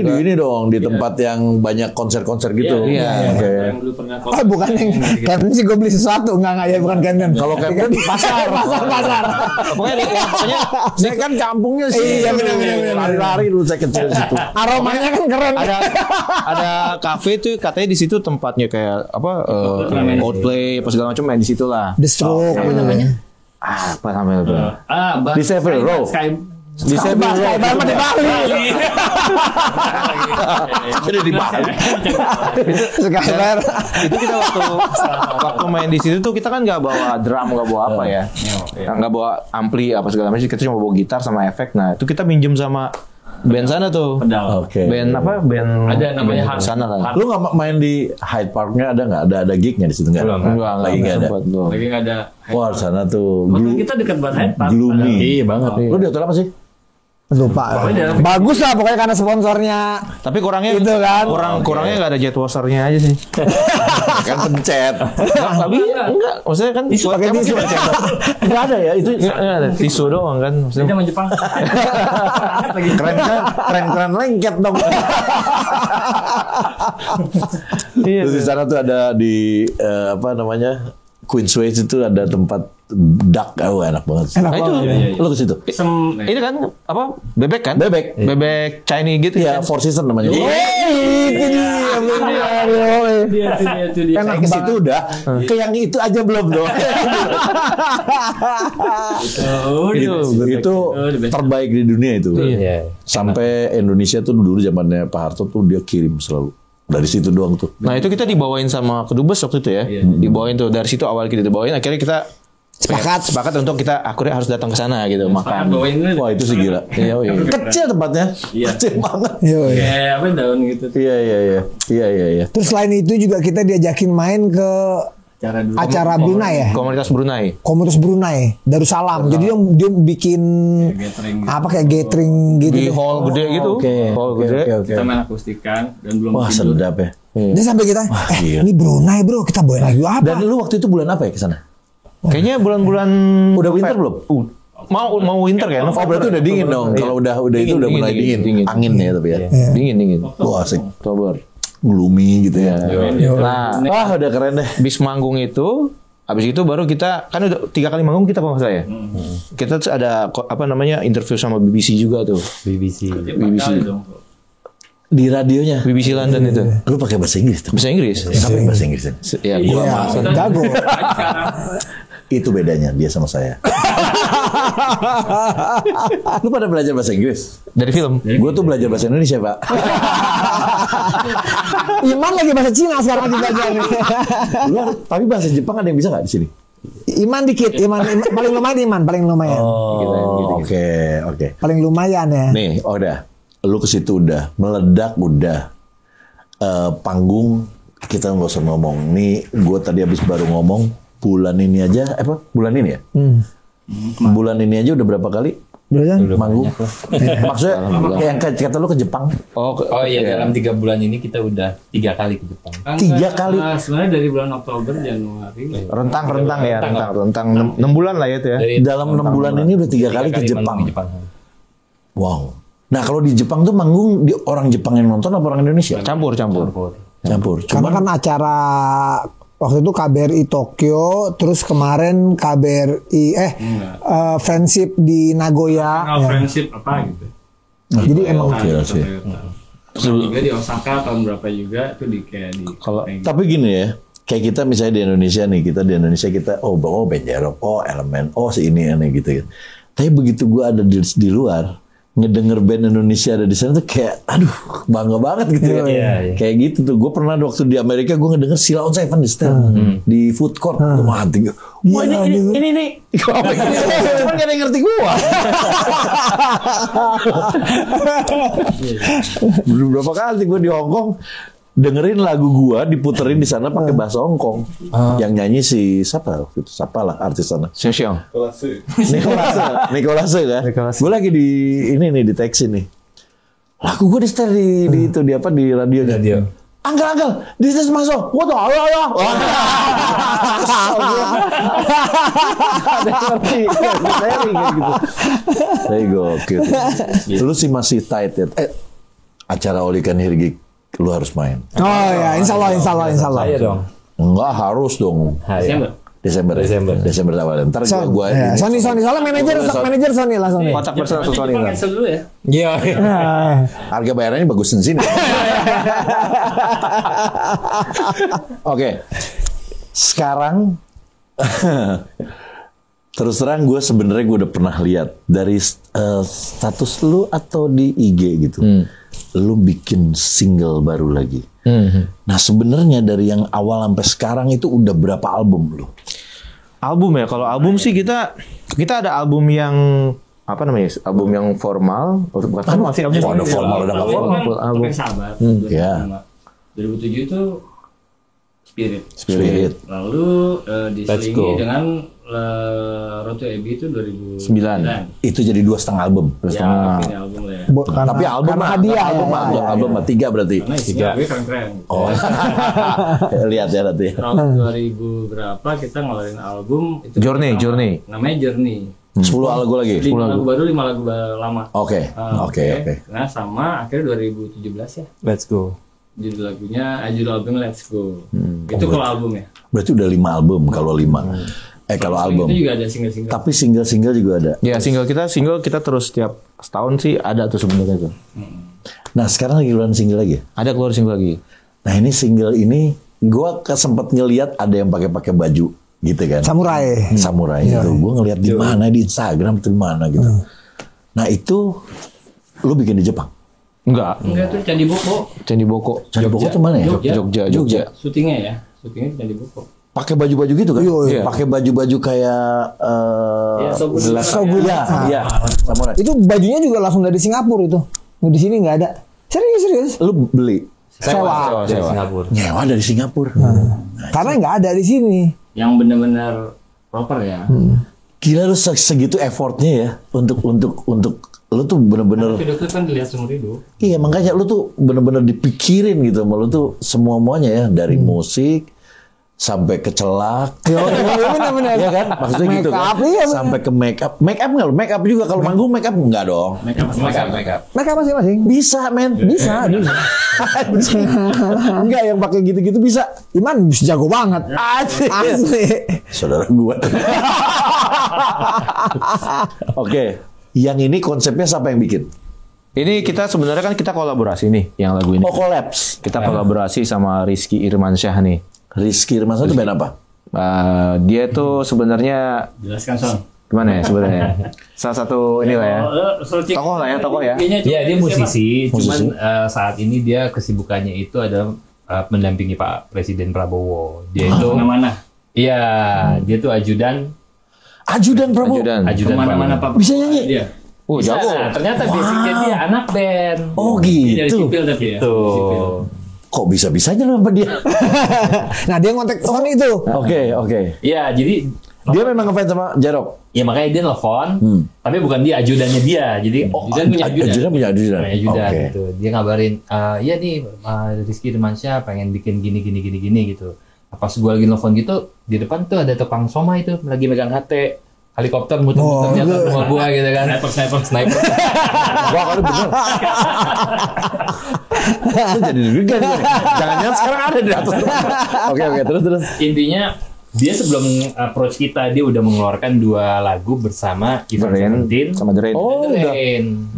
di ini dong, di tempat yang banyak konser-konser gitu. Iya. Oke. Yang dulu pernah Oh, bukan yang Camden sih gue beli sesuatu. Enggak ya, bukan Camden. Kalau Camden di pasar. Pokoknya Saya kan kampungnya sih. Iya, benar. Lari-lari dulu saya kecil situ. Aromanya kan keren. ada kafe tuh katanya di situ tempatnya kayak Coldplay apa segala macam main di situ lah. The Stroke. Apa namanya? Apa namanya tuh? Di Savile Row. Di Savile Row. Di Bali. Jadi di Bali. Skybar. Itu kita waktu main di situ tuh kita kan nggak bawa drum, nggak bawa apa ya, nggak bawa ampli apa segala macam. Kita cuma bawa gitar sama efek. Nah itu kita minjem sama band sana tuh. pedal. Oke. Band apa? Band Ada namanya band sana lah. Lu nggak main di Hyde Parknya ada nggak? Ada gignya di situ nggak? Enggak Lagi nggak ada. sempet tuh. Lagi nggak ada. Wah, di sana tuh Waktu kita dekat banget Hyde Park. gloomy. Iya banget. Lu di hotel apa sih? Lupa. Bagus lah pokoknya karena sponsornya. Tapi kurangnya Itu kan. kurangnya nggak ada jet washernya aja sih. Kan pencet. Tapi enggak, maksudnya kan Pakai tisu. Nggak ada ya itu. Nggak ada tisu doang kan. Beda Maksudnya sama Jepang. Keren lengket dong. Terus di sana tuh ada di apa namanya Queensway itu ada tempat duck, enak banget. Nah, itu Lu ke situ? ini kan apa bebek kan? Bebek. Bebek Chinese gitu Iya, kan? Four Seasons namanya. Itu dia. Dia. Saya ke situ udah, ke yang itu aja belum dong. Itu terbaik di dunia itu. Iya. Sampai Indonesia tuh dulu zamannya Pak Harto tuh dia kirim selalu. Dari situ doang tuh. Nah itu kita dibawain sama kedubes waktu itu ya, dibawain tuh dari situ awal kita dibawain, akhirnya kita sepakat untuk kita akhirnya harus datang ke sana gitu makan. Wah itu sih gila. Kecil tempatnya, kecil banget. Kayak apa daun gitu. Iya. Terus selain itu juga kita diajakin main ke acara Brunei ya. Komunitas Brunei, Darussalam. Jadi dia bikin apa kayak gathering gitu. Di hall gede gitu. Hall gede. Kita main akustikan dan belum Wah tidur. sedap ya. Dia sampai kita, gila. ini Brunei bro, kita bawa lagu apa? Dan lu waktu itu bulan apa ya ke sana? Kayaknya bulan-bulan Udah winter belum? Mau winter kayak Oh berarti udah dingin dong. Kalau udah itu udah mulai dingin. Angin ya tapi ya. Dingin. Wah asik. Oktober. Gloomy gitu ya. Nah, Wah udah keren deh. bis manggung itu, habis itu baru kita kan udah 3 kali manggung kita kalau nggak salah ya. Kita tuh ada apa namanya interview sama BBC juga tuh. BBC. Di radionya. BBC London itu. Lu pakai bahasa Inggris tuh. Bahasa Inggris. Sampai bahasa Inggris. Ya, gua masa. Jago. Itu bedanya dia sama saya. Lu pada belajar bahasa Inggris? Dari film. Gue tuh belajar bahasa Indonesia, Pak. Iman lagi bahasa Cina sekarang lagi belajar nih. Tapi bahasa Jepang ada yang bisa nggak di sini? Iman dikit, Iman paling lumayan. Oh, oke. Paling lumayan ya. Nih, udah. Lu ke situ udah meledak udah. Panggung kita nggak usah ngomong. Nih, gue tadi habis baru ngomong bulan ini aja, bulan ini ya? Bulan ini aja udah berapa kali manggung? Maksudnya yang kata lu ke Jepang? Oh iya, dalam 3 bulan ini kita udah 3 kali ke Jepang. 3 kali? Sebenarnya dari bulan Oktober, Januari. Rentang 6 bulan lah ya itu ya. Dalam 6 bulan ini udah 3 kali ke Jepang. Wow. Nah kalau di Jepang tuh manggung, orang Jepang yang nonton apa orang Indonesia? Campur. Karena kan acara waktu itu KBRI Tokyo, terus kemarin KBRI friendship di Nagoya. Friendship apa gitu. Jadi emang sih. Juga di Osaka tahun berapa juga tuh Tapi gini ya, kayak kita misalnya di Indonesia nih, kita band rock, elemen, si ini gitu. Tapi begitu gue ada di luar, ngedenger band Indonesia ada di sana tuh kayak aduh bangga banget gitu ya. Kayak gitu tuh. Gue pernah waktu di Amerika gue ngedenger Sheila on Seven di stand di food court. Gue mati. Wah ini. Cuman gak ada yang ngerti gue. Berapa kali gue di Hong Kong dengerin lagu gua diputerin di sana pakai bahasa Hongkong. Yang nyanyi siapa lah artis sana? Xiong. Nikolase kan? Gue lagi di di taksi nih. Lagu gua di setel di radio. Angkel, this is masuk. What the hell? Saya gokil. Lu sih masih tight ya. Acara All You Can Hear Gig lu harus main. Oh ya, insya Allah. Saya dong. Enggak harus dong. Desember awal. Ntar gua Sony soalnya manajer Sony lah Sony. Kotak bersama Sony lah. Cancel dulu ya. Iya. Harga bayarannya bagusin sini. Oke. Sekarang terus terang gue sebenarnya udah pernah lihat dari status lu atau di IG gitu. Lu bikin single baru lagi. Nah sebenarnya dari yang awal sampai sekarang itu udah berapa album lu? Album ya, kalau album sih kita ada album yang apa namanya? Album yang formal, bukan formal sih, album ada formal ada nggak formal. Album Sahabat. 2007 itu Spirit. Lalu diselingi dengan Road to Abbey itu 2009. Itu jadi 2,5 album. Ya, ini album lah ya. Tapi album hadiah album 3 berarti. Karena isinya gue keren-keren. Oh. Lihat ya nanti. Tahun 2000 berapa kita ngeluarin album itu Journey. Namanya Journey. 10 lagu lagi. 5 lagu baru, 5 lagu lama. Oke. Nah, sama akhirnya 2017 ya. Let's go. Judul albumnya Let's Go. Itu kalau album ya. Berarti udah 5 album kalau 5. Kalau album. Itu juga ada single-single. Tapi single juga ada. Ya, single kita terus setiap setahun sih ada tuh sebenarnya tuh. Nah, sekarang lagi keluaran single lagi ya? Ada keluar single lagi. Nah, ini single ini gua sempat ngelihat ada yang pakai baju gitu kan. Samurai itu. Gua ngelihat di mana di Instagram atau di mana gitu. Nah, itu lu bikin di Jepang? Enggak tuh Candi Boko. Candi Boko tuh mana ya? Jogja. Syutingnya Candi Boko. Pakai baju-baju gitu kan? Iya. Pakai baju-baju kayak Shogun. Iya, samurai. Itu bajunya juga langsung dari Singapura itu. Di sini nggak ada. Serius. Lu beli? Sewa. Dari Singapura. Nyewa dari Singapura. Karena nggak ada di sini. Yang benar-benar proper ya. Gila lu segitu effortnya ya untuk lu tuh bener-bener. Video klip kan dilihat seumur hidup. Iya makanya lu tuh bener-bener dipikirin gitu, lu tuh semuanya ya dari musik sampai ke celak. Bener-bener. Iya kan? Maksudnya gitu kan. Iya, sampai ke make up. Make up nggak? Make up juga kalau manggung make up enggak dong. Make up. Mereka masing-masing. Bisa men. Bisa. Enggak yang pakai gitu-gitu bisa. Iman bisa jago banget. Asli. Saudara gua. Oke. Yang ini konsepnya siapa yang bikin? Ini kita sebenarnya kan kita kolaborasi nih yang lagu ini. Oh collapse. Kita kolaborasi sama Rizky Irmansyah nih. Rizky Irmansyah itu band apa? Dia tuh sebenarnya Jelaskan Son. gimana ya sebenarnya? Salah satu ini lah ya. Tokoh ya. Iya, dia musisi. Cuman saat ini dia kesibukannya itu adalah mendampingi Pak Presiden Prabowo. Dia itu Mana? Iya, dia tuh ajudan Prabowo. Ajudan Mana Prabowo. Pak? Bisa nyanyi? Dia. Bisa. Jago. Ternyata basicnya dia anak band. Oh Dari gitu. sipil tapi ya. Tuh. kok bisa-bisanya sama dia? Nah dia ngontek Sony itu. Oke. Iya, jadi Dia memang ngefans sama Jarok. ya makanya dia nelfon, tapi bukan dia, ajudannya dia. Jadi ajudan punya ajudan. Ajudan punya ajudan. Punya ajudan Oke. gitu. Dia ngabarin, iya nih Rizky Demansyah pengen bikin gini gitu. Pas gue lagi nelfon gitu, di depan tuh ada tukang soma itu lagi megang HT. Helikopter muter-muter di atas rumah gua gitu kan. Sniper. Wah, kalau bener. Itu jadi deg-degan. Jangan-jangan sekarang ada di atas. Oke, terus. Intinya dia sebelum approach kita, dia udah mengeluarkan 2 lagu bersama Ivan Seventeen sama The Rain. Oh, udah.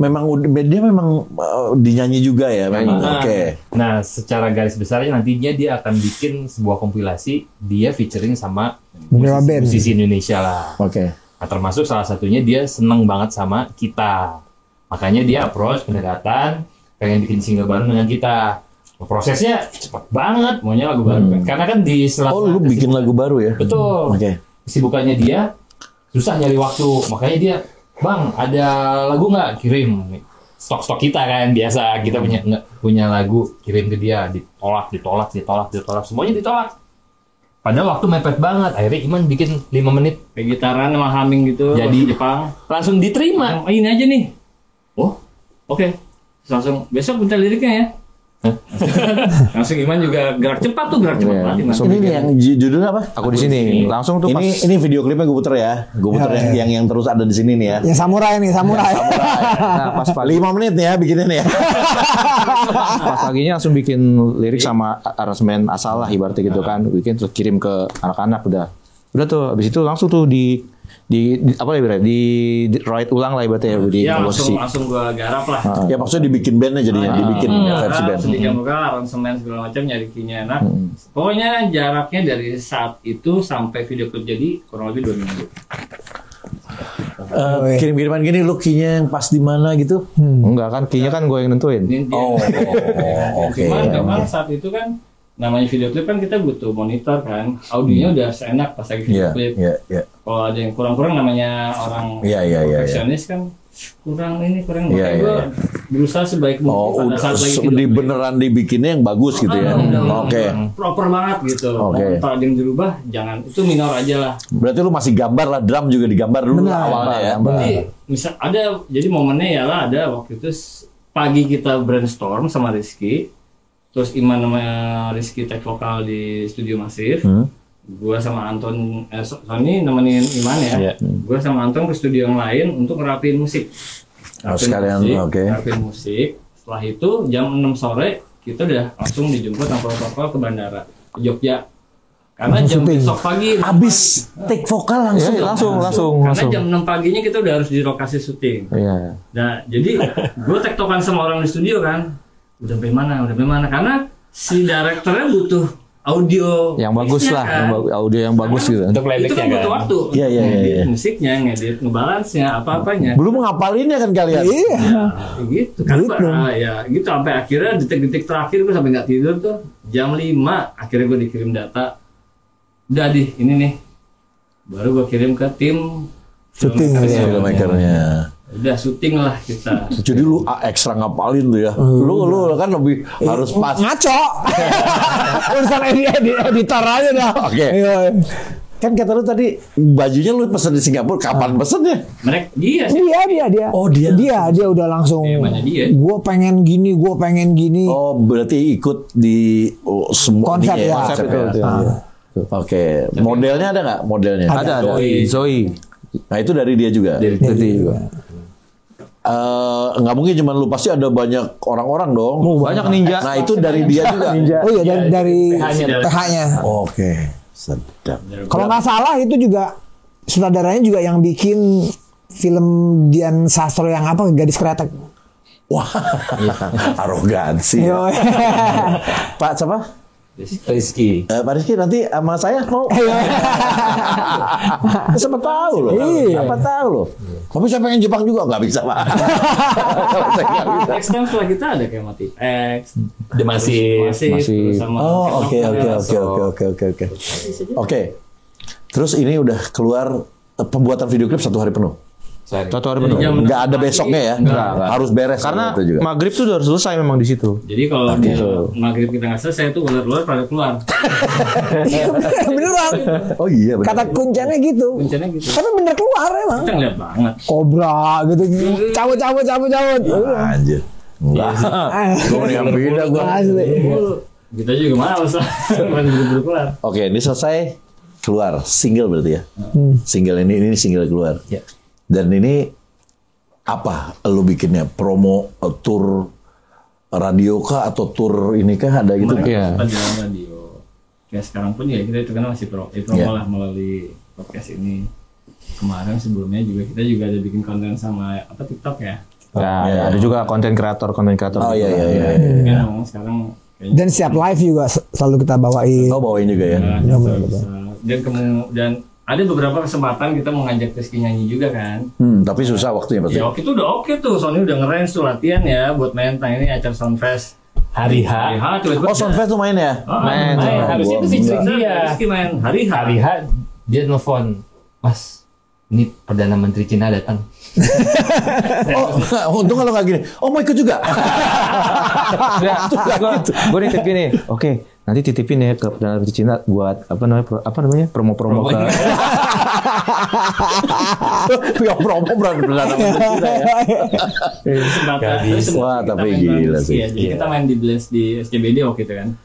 Memang dia memang dinyanyi juga ya, memang. Oke. Nah, secara garis besarnya nantinya dia akan bikin sebuah kompilasi dia featuring sama musisi Indonesia lah. Oke. Nah, termasuk salah satunya dia seneng banget sama kita. Makanya dia approach pendekatan, pengen bikin single bareng dengan kita. Prosesnya cepat banget, maunya lagu baru. Karena kan di Oh, lu bikin lagu baru ya? Betul. Oke. Kesibukannya dia susah nyari waktu. Makanya dia, Bang, ada lagu nggak? Kirim. Stok-stok kita kan biasa. Kita punya lagu, kirim ke dia. Ditolak. Semuanya ditolak. Padahal waktu mepet banget. Akhirnya Iman bikin 5 menit. Kayak gitaran sama humming gitu. Jadi Jepang. langsung diterima. Oh, ini aja nih. Oh, oke. Terus langsung besok minta liriknya ya. Langsung Iman juga gerak cepat banget Iman. Ini nih yang judulnya apa? Aku di sini. Langsung tuh pas Ini video klipnya gue puter ya. Gue puter yang terus ada di sini nih ya. Yang samurai nih, samurai. nah, pas pagi 5 menit nih ya bikinnya nih ya. pas paginya langsung bikin lirik sama aransemen asal lah ibaratnya gitu kan, bikin terus kirim ke anak-anak udah tuh habis itu langsung tuh di apa ya ibaratnya di write ulang lah ibaratnya di Ya komposisi. langsung gua garap lah. Ya maksudnya dibikin bandnya jadinya, dibikin versi band. Sedikit vokal, aransemen segala macam, nyari key-nya enak. Pokoknya jaraknya dari saat itu sampai video klip jadi kurang lebih 2 minggu. Kirim-kiriman gini lu key-nya yang pas di mana gitu. Enggak kan, key-nya kan gue yang nentuin. Ini dia. Oke. Cuman memang saat itu kan namanya video klip kan kita butuh monitor kan, audionya udah seenak pas lagi video klip. Iya. Kalau ada yang kurang-kurang namanya orang Iya. perfeksionis kan kurang makanya Iya. gue berusaha sebaik mungkin pada saat lagi video klip. Beneran dibikinnya yang bagus gitu ya. Oke. Proper banget gitu. Oke. Kalau ada yang dirubah jangan, itu minor aja lah. Berarti lu masih gambar lah, drum juga digambar dulu awalnya ya. Jadi misal jadi momennya ya lah, ada waktu itu pagi kita brainstorm sama Rizky, terus Iman sama Rizky take vokal di studio Masif, gua sama Anton Sony nemenin Iman ya, gua sama Anton ke studio yang lain untuk ngerapiin musik. Ngerapiin musik. Setelah itu jam 6 sore kita udah langsung dijemput sama protokol ke bandara ke Jogja. Karena jam besok pagi Abis take vokal langsung. Karena jam 6 paginya kita udah harus di lokasi syuting. Iya. Nah, jadi gue tektokan sama orang di studio kan. Udah sampai mana? Karena si direkturnya butuh audio Yang bagus mixnya lah, kan. audio yang bagus gitu. Untuk Itu playbacknya kan butuh waktu. Iya. Ngedit musiknya, ngedit ngebalance-nya, apa-apanya. Belum ngapalinnya kan kalian. Iya. Ya gitu kan. Ya gitu sampai akhirnya detik-detik terakhir gue sampai nggak tidur tuh. Jam 5 akhirnya gue dikirim data. Udah ini nih. Baru gue kirim ke tim Syuting Filmmakernya. Udah syuting lah kita. Jadi lu ekstra ngapalin tuh ya. Lu kan lebih harus pas. Ngaco. Urusan editor aja dah. Oke. Kan kata lu tadi bajunya lu pesen di Singapura, kapan pesennya? Mereka dia Oh, dia. Dia udah langsung. Mana dia? Gue pengen gini. Oh, berarti ikut di semua Konsep ini ya. Konsep itu. Oke, modelnya ada nggak modelnya? Ada. Zoe. Nah itu dari dia juga. Dari juga. Nggak mungkin cuma lu, pasti ada banyak orang-orang dong. Banyak ninja. Nah itu dari dia juga. Oh iya dari PH-nya. PH-nya. Oke, sedap. Kalau nggak salah itu juga sutradaranya juga yang bikin film Dian Sastro yang apa, Gadis Kretek. Wah, arogansi. Yo. Pak siapa? Rizky. Pak Rizky nanti sama saya mau. Siapa tahu loh. Iya. Siapa tahu loh. Tapi saya pengen Jepang juga, nggak bisa Pak. Saya nggak bisa. Next time setelah kita ada kayak Motif X, Dia masih terus sama Oh oke. Oke. Terus ini udah keluar pembuatan video klip 1 hari penuh. Sehari. Satu hari penuh. Jam Nggak ada besoknya ya? Enggak. Harus beres Karena itu juga. maghrib tuh udah selesai memang di situ. Jadi kalau maghrib kita nggak selesai tuh ular-ular pada keluar. Beneran. Oh iya benar. Kata kuncinya gitu. Kuncinya gitu. Tapi bener keluar emang. Kita ngeliat banget. Kobra gitu. Cabut. Anjir. Enggak. Gue mendingan beda gue. Asli. Kita juga males lah. Buru-buru keluar. Oke, ini selesai keluar single berarti ya. Single ini single keluar. Ya. Dan ini apa? Lu bikinnya promo tour radio kah atau tour ini kah ada gitu? Iya. Kita jalan radio. Kayak sekarang pun ya kita itu kan masih promo Iya. lah melalui podcast ini. Kemarin sebelumnya juga kita juga ada bikin konten sama TikTok ya. Ya, ada juga konten kreator. Oh iya. Kan memang sekarang kayaknya Dan setiap live juga selalu kita bawain. Oh bawain juga ya. dan ada beberapa kesempatan kita mau ngajak Rizky nyanyi juga kan. Tapi susah waktunya pasti. Ya waktu itu udah oke tuh, Sony udah ngerange tuh latihan ya buat main tang ini acara Soundfest. Hari H. Tiba-tiba Oh Soundfest tuh main ya? Main. Harusnya itu featuring dia. Rizky main hari Hari H dia nelfon, Mas, ini Perdana Menteri Cina datang. Oh, untung kalau nggak gini. Oh mau ikut juga? Gue nitip gini. Oke, nanti titipin ya ke Perdana Menteri Cina buat apa namanya promo-promo ke. Ya promo berarti Perdana Menteri Cina ya. Wah, tapi gila sih. Jadi kita main di Blast di SCBD waktu itu kan.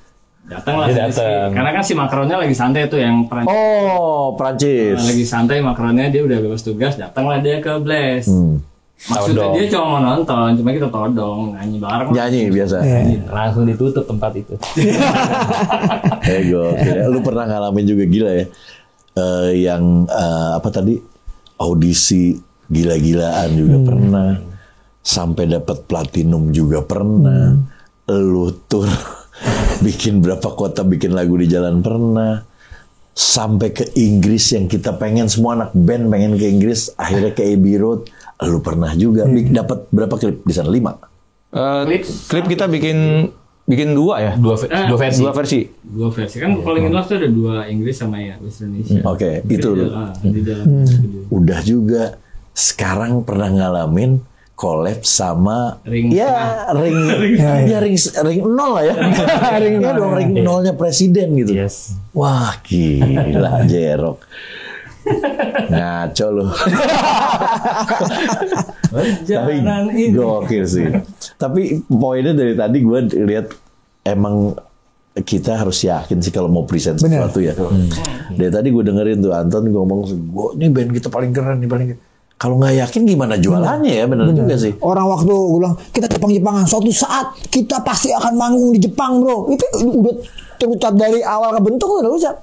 Datang lah Dia Rizky. datang. Karena kan si Macronnya lagi santai tuh yang Prancis. Oh Prancis. Lagi santai Macronnya dia udah bebas tugas, datanglah dia ke Blast. Maksudnya Todong. dia cuma mau nonton, cuma kita todong, nyanyi bareng. Nyanyi biasa. Langsung ditutup tempat itu. Gokil. Lu pernah ngalamin juga gila ya? Yang apa tadi? Audisi gila-gilaan juga pernah. Sampai dapat platinum juga pernah. Lu tur bikin berapa kota bikin lagu di jalan pernah. Sampai ke Inggris yang kita pengen semua anak band pengen ke Inggris, akhirnya ke Abbey Road. Lu pernah juga dapat berapa klip di sana? 5. Klip kita bikin 2 ya. Dua versi. Dua versi. Dua versi kan Falling in Love tuh ada 2 Inggris sama ya bahasa Indonesia. Oke, itu lu. Di dalam studio. Udah juga sekarang pernah ngalamin collab sama Ring ring nol lah ya. Ring dong ring nolnya presiden gitu. Yes. Wah gila Jerok. Ngaco lu. Tapi gokil sih. Tapi poinnya dari tadi gue lihat emang kita harus yakin sih kalau mau present sesuatu ya. Dari tadi gue dengerin tuh Anton ngomong, gue ini band kita paling keren nih paling. Kalau nggak yakin gimana jualannya ya, benar juga sih. Orang waktu gue bilang kita Jepang-Jepangan, suatu saat kita pasti akan manggung di Jepang bro. Itu udah terucat dari awal kebentuk udah ucap.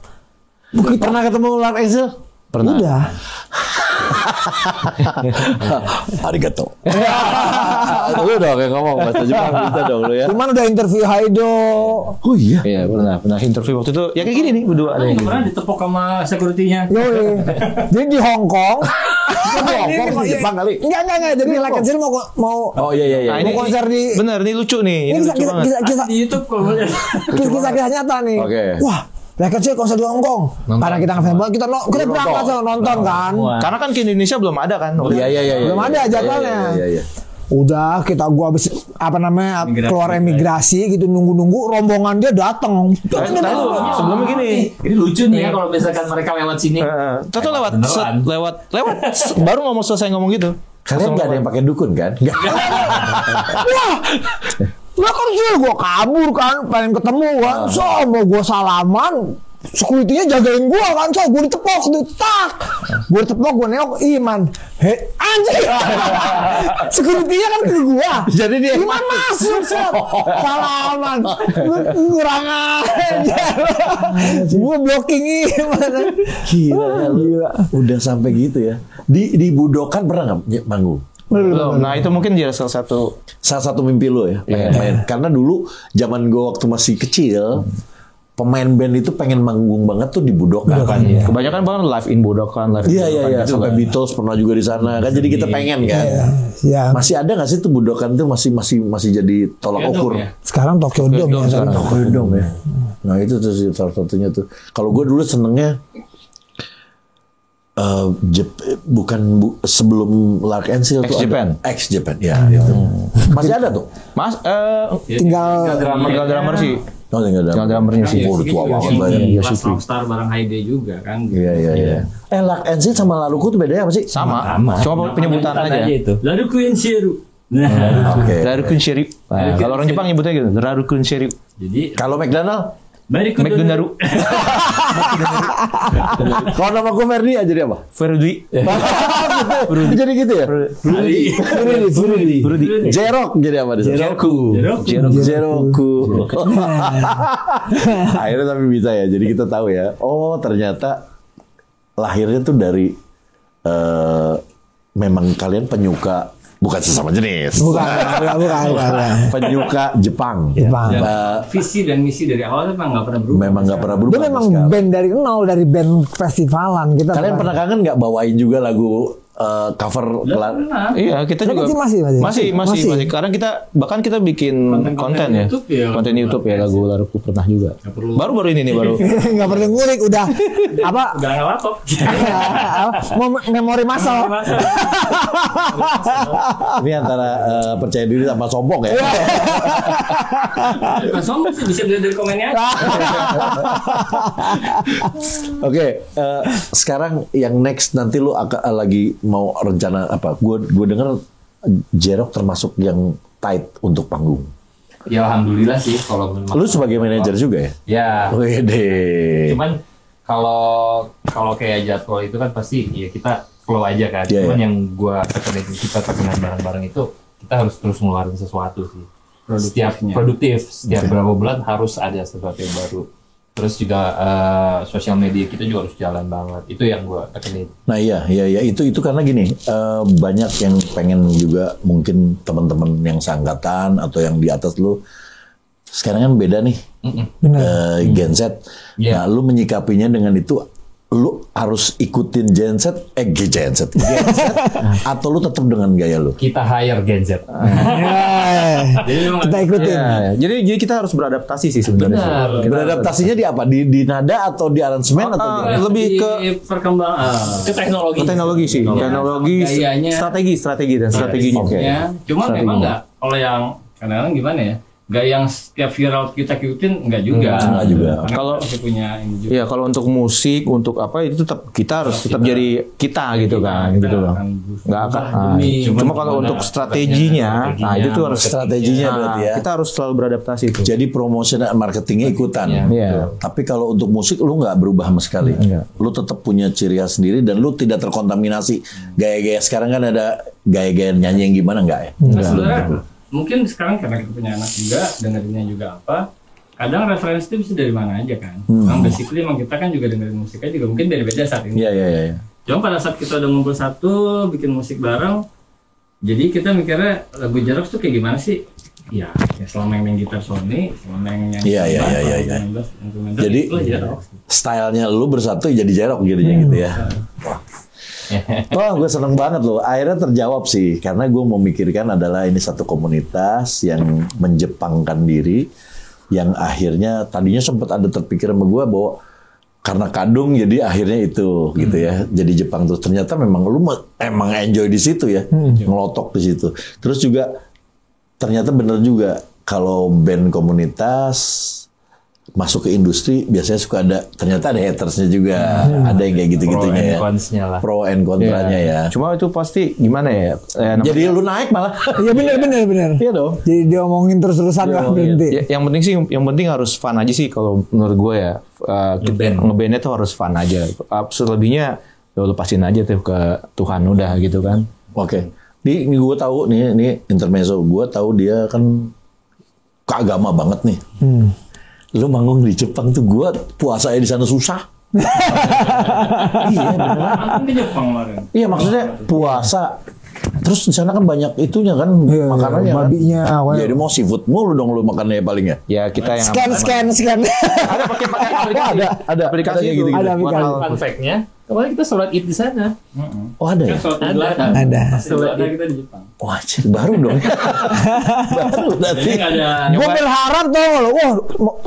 Pernah ketemu Lars Exil? Pernah. Udah. Arigato. Lu dong yang ngomong bahasa Jepang kita dong lu ya. Cuman udah interview Haido. Oh iya. Iya pernah interview waktu itu ya kayak gini nih berdua ada yang Pernah ditepok sama security-nya. Yoi. Jadi di Hong Kong. Di Jepang kali. Enggak. Jadi Like Kecil mau Oh iya. Nah, mau konser di bener nih lucu nih. ini Ini lucu banget. kisah Di YouTube kalau lihat. kisah nyata nih. Oke. Wah, Like Kecil konser di Hong Kong. Karena kita ngefans banget, kita berangkat sana nonton kan. Karena kan ke Indonesia belum ada kan. Iya. Belum ada jadwalnya. Iya. Udah kita habis keluar emigrasi gitu nunggu rombongan dia datang. Sebelumnya gini. Ini lucu nih ya kalau misalkan mereka lewat sini. Tahu lewat Beneran. baru ngomong selesai ngomong gitu. Kalian nggak ada yang pakai dukun kan? Nggak. Lah kan sih gue kabur kan, pengen ketemu kan, so mau gue salaman, security-nya jagain gue kan, so gue ditepok, gue ditepok, gue nengok, Iman, anjir, security-nya kan ke gue, Jadi dia Iman masuk, so salaman, kurang ajar, gue blocking Iman, Gila. Udah sampai gitu ya. Di Budokan pernah nggak manggung? Belum. Nah itu mungkin jadi salah satu mimpi lo ya pengen main. Karena dulu zaman gue waktu masih kecil pemain band itu pengen manggung banget tuh di Budokan. Kebanyakan banget live in Budokan, live in Iya Budokan gitu sampai kan. Beatles pernah juga di sana kan, jadi kita pengen kan. ya. Masih ada nggak sih tuh Budokan tuh masih jadi tolak ukur. Ya. Sekarang Tokyo Dome ya. sekarang. Tokyo Dome ya. Nah itu tuh salah satunya tuh. Kalau gue dulu senengnya sebelum Lark and Seal tuh Ex-Japan. Ex-Japan, ya itu. Masih ada tuh? Mas, Tinggal drummer sih. Oh, tinggal drummernya sih. Oh, tua banget Iya, banyak. iya, Kelas Rockstar bareng Hayde juga kan. Iya. Lark and Seal sama Laruku tuh bedanya apa sih? Sama. Cuma penyebutan aja. itu. Lalu Queen Shiru. Nah, Oke. Rarukun Sheriff. Nah, kalau orang Jepang nyebutnya gitu, Rarukun Sheriff. jadi Kalau McDonald, McDonald, kalau nama gue Ferdi aja jadi apa? Ferdi, Jadi gitu ya? Ferdi, Jerok jadi apa? Jeroku. Jeroku. Akhirnya tapi bisa ya. Jadi kita tahu ya. Oh ternyata lahirnya tuh dari memang kalian penyuka bukan sesama jenis. bukan. Penyuka Jepang. Jepang. visi dan misi dari awal memang nggak pernah berubah. Memang nggak pernah berubah. Dia memang sama sekali. band dari nol, dari band festivalan kita. Kalian pernah kangen nggak bawain juga lagu cover Pernah. Iya, kita juga masih. masih. Karena bahkan kita bikin konten ya. YouTube ya. Konten YouTube ya lagu Laruku pernah juga. perlu. Baru ini nih baru. Nggak perlu ngulik, udah apa? Udah nggak laptop. Memori masal. Ini antara percaya diri sama sombong ya. Bukan sombong sih, bisa dilihat dari komennya aja. Oke, sekarang yang next nanti lu lagi mau rencana apa? Gue denger Jerok termasuk yang tight untuk panggung. Ya alhamdulillah sih kalau memang. Lu sebagai manajer juga ya? Ya. Wede. Cuman kalau kayak jadwal itu kan pasti ya kita flow aja kan. Iya, Cuman iya. yang gua kita tekenan bareng-bareng itu kita harus terus ngeluarin sesuatu sih. Setiap berapa bulan harus ada sesuatu yang baru. Terus juga sosial media kita juga harus jalan banget. Itu yang gua tekenin. Nah iya itu karena gini banyak yang pengen juga mungkin teman-teman yang seangkatan atau yang di atas lu sekarang kan beda nih Gen Z. Yeah. Nah lu menyikapinya dengan itu lu harus ikutin Gen Z atau lu tetap dengan gaya lu? Kita hire Gen Z. Jadi memang Kita ikutin. Ya, jadi kita harus beradaptasi sih sebenarnya. Benar. Beradaptasinya di apa? Di nada atau di aransemen atau di lebih ke perkembangan Ke teknologi. teknologi sih, teknologi, Gayanya. strategi dan strateginya. Oke. ya. Cuma memang nggak kalau yang kadang-kadang gimana ya? Nggak yang setiap viral kita ikutin nggak juga. Nggak juga. Karena Kalau- masih punya ini juga. Iya, kalau untuk musik, untuk apa itu kita harus tetap jadi kita gitu kan, Kita gitu loh. akan Nggak akan. demi- Cuma kalau gimana untuk strateginya, nah itu tuh harus strateginya berarti ya. Kita harus selalu beradaptasi tuh. Jadi promotion dan marketingnya ikutan. Iya. Tapi kalau untuk musik lu nggak berubah sama sekali. Iya. Lu tetap punya ciri khas sendiri dan lu tidak terkontaminasi gaya-gaya sekarang kan ada gaya-gaya nyanyi yang gimana nggak ya? Nah, sebenarnya mungkin sekarang karena kita punya anak juga, dengerinnya juga apa, kadang referensi itu bisa dari mana aja kan. Basically emang kita kan juga dengerin musiknya juga mungkin beda-beda saat ini. Iya. Cuma pada saat kita udah ngumpul satu, bikin musik bareng, jadi kita mikirnya lagu Jerok tuh kayak gimana sih? Ya selama yang main gitar Sony, selama yang nyanyi Iya. Jadi itu Jerok. stylenya lu bersatu jadi Jerok gitu ya. Wah, gue seneng banget loh. Akhirnya terjawab sih, karena gue memikirkan adalah ini satu komunitas yang menjepangkan diri, yang akhirnya tadinya sempat ada terpikir sama gue bahwa karena kadung jadi akhirnya itu gitu ya, jadi Jepang terus. Ternyata memang lu emang enjoy di situ ya, ngelotok di situ. Terus juga ternyata bener juga kalau band komunitas masuk ke industri biasanya suka ternyata ada hatersnya juga, ada yang kayak gitu-gitunya ya, pro and kontranya ya. Cuma itu pasti gimana ya? Jadi lu naik malah. Iya benar. Iya dong. Jadi diomongin terus-terusan nggak berhenti. yang penting sih, yang penting harus fun aja sih kalau menurut gue ya. Ngebandnya tuh harus fun aja. Selebihnya ya lepasin aja tuh ke Tuhan udah gitu kan. Oke. Ini gue tahu nih intermezzo, gue tahu dia kan keagama banget nih. Lu manggung di Jepang tuh, gue puasanya di sana susah. Iya beneran. Kan di Jepang kemarin. Iya maksudnya puasa. Terus di sana kan banyak itunya kan, makanannya kan. babinya, Jadi mau seafood mulu dong lu makannya paling ya. Ya kita yang scan. ada pakai aplikasi. Ada aplikasi kayak itu. gitu-gitu. Ada aplikasi. Fun fact-nya, Kemarin kita sholat id di sana. Oh ada ya? Kan sholat Ada. di belakang. Ada. Pasti ada kita di Jepang. Wah anjir, baru dong. Baru Jadi berarti. nggak ada. Gue berharap tuh lo, wah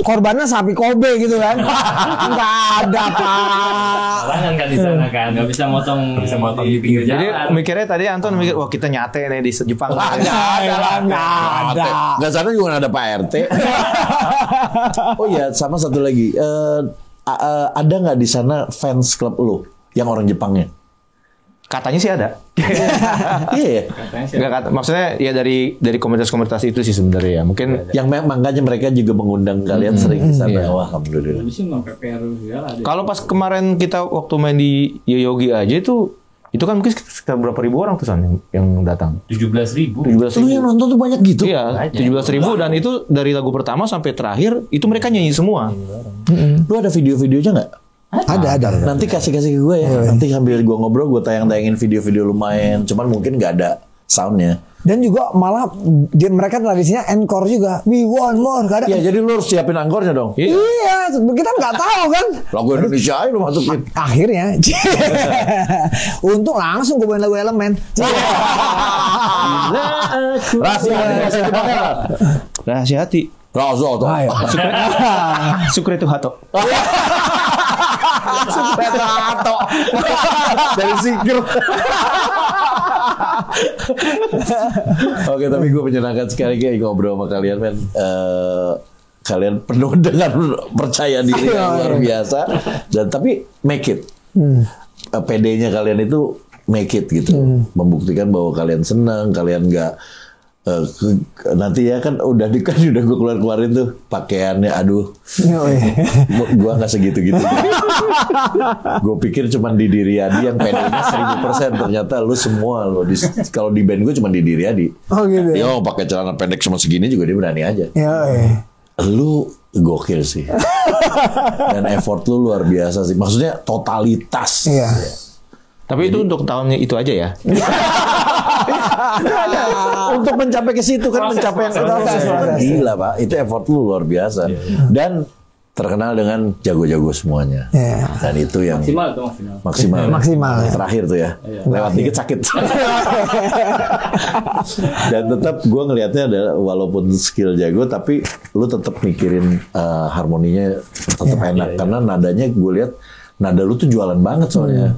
korbannya sapi Kobe gitu kan. Nggak ada pak. Larangan kan di sana kan. Nggak bisa motong. Di pinggir Jadi jalan. mikirnya tadi Anton mikir wah kita nyate nih di Jepang. Nggak ada. Nggak sana juga ada Pak RT. Oh iya, sama satu lagi. Ada nggak di sana fans klub lo yang orang Jepangnya? Katanya sih ada. Iya ya. Katanya sih. Enggak kata, maksudnya ya dari komunitas-komunitas itu sih sebenarnya ya. Mungkin Yang makanya mereka juga mengundang kalian sering ke sana. iya. Wah, alhamdulillah. Jadi sih mau PPR segala ada. kalau pas kemarin kita waktu main di Yoyogi aja itu kan mungkin sekitar berapa ribu orang tuh San yang datang. 17.000. 17 Lu yang nonton tuh banyak gitu? Iya, 17.000 dan itu dari lagu pertama sampai terakhir itu mereka nyanyi semua. Lu ada video-videonya nggak? Ada. Nanti kasih ke gue ya. Nanti sambil gue ngobrol, gue tayang-tayangin video-video lumayan. Cuman mungkin nggak ada soundnya. Dan juga malah mereka tradisinya encore juga. We want more. Gak ada. Ya jadi lu harus siapin angkornya dong. Iya, kita nggak tahu kan. Lagu Indonesia aja lu masukin. Akhirnya, untung langsung gue main lagu Elemen. Rahasia itu pakai apa? Rahasia hati. Rahasia tuh. Ayo. Sukre itu hato. Tato. Dari Secret. Oke, tapi gue menyenangkan sekali kayak ngobrol sama kalian, men. Kalian penuh dengan percaya diri yang luar biasa. Dan tapi make it. PD-nya kalian itu make it gitu. Membuktikan bahwa kalian senang, kalian nggak nanti ya kan udah gue keluarin tuh pakaiannya, aduh, gua nggak segitu-gitu. Gue pikir cuma di Riyadi yang PD-nya 1000%, ternyata lu semua lo. Kalau di band gue cuma di Riyadi. Oh gitu. Yo pakai celana pendek cuma segini juga dia berani aja. Lu gokil sih. Dan effort lu luar biasa sih. Maksudnya totalitas. Iya. Tapi itu untuk tahunnya itu aja ya. Untuk mencapai ke situ kan mencapai yang proses. Gila Pak, itu effort lu luar biasa. Dan terkenal dengan jago-jago semuanya. Dan itu yang Maksimal tuh maksimal. Maksimal. Terakhir tuh ya. Lewat dikit sakit. Dan tetap gue ngelihatnya adalah walaupun skill jago tapi lu tetap mikirin harmoninya tetap enak karena nadanya gue lihat nada lu tuh jualan banget soalnya.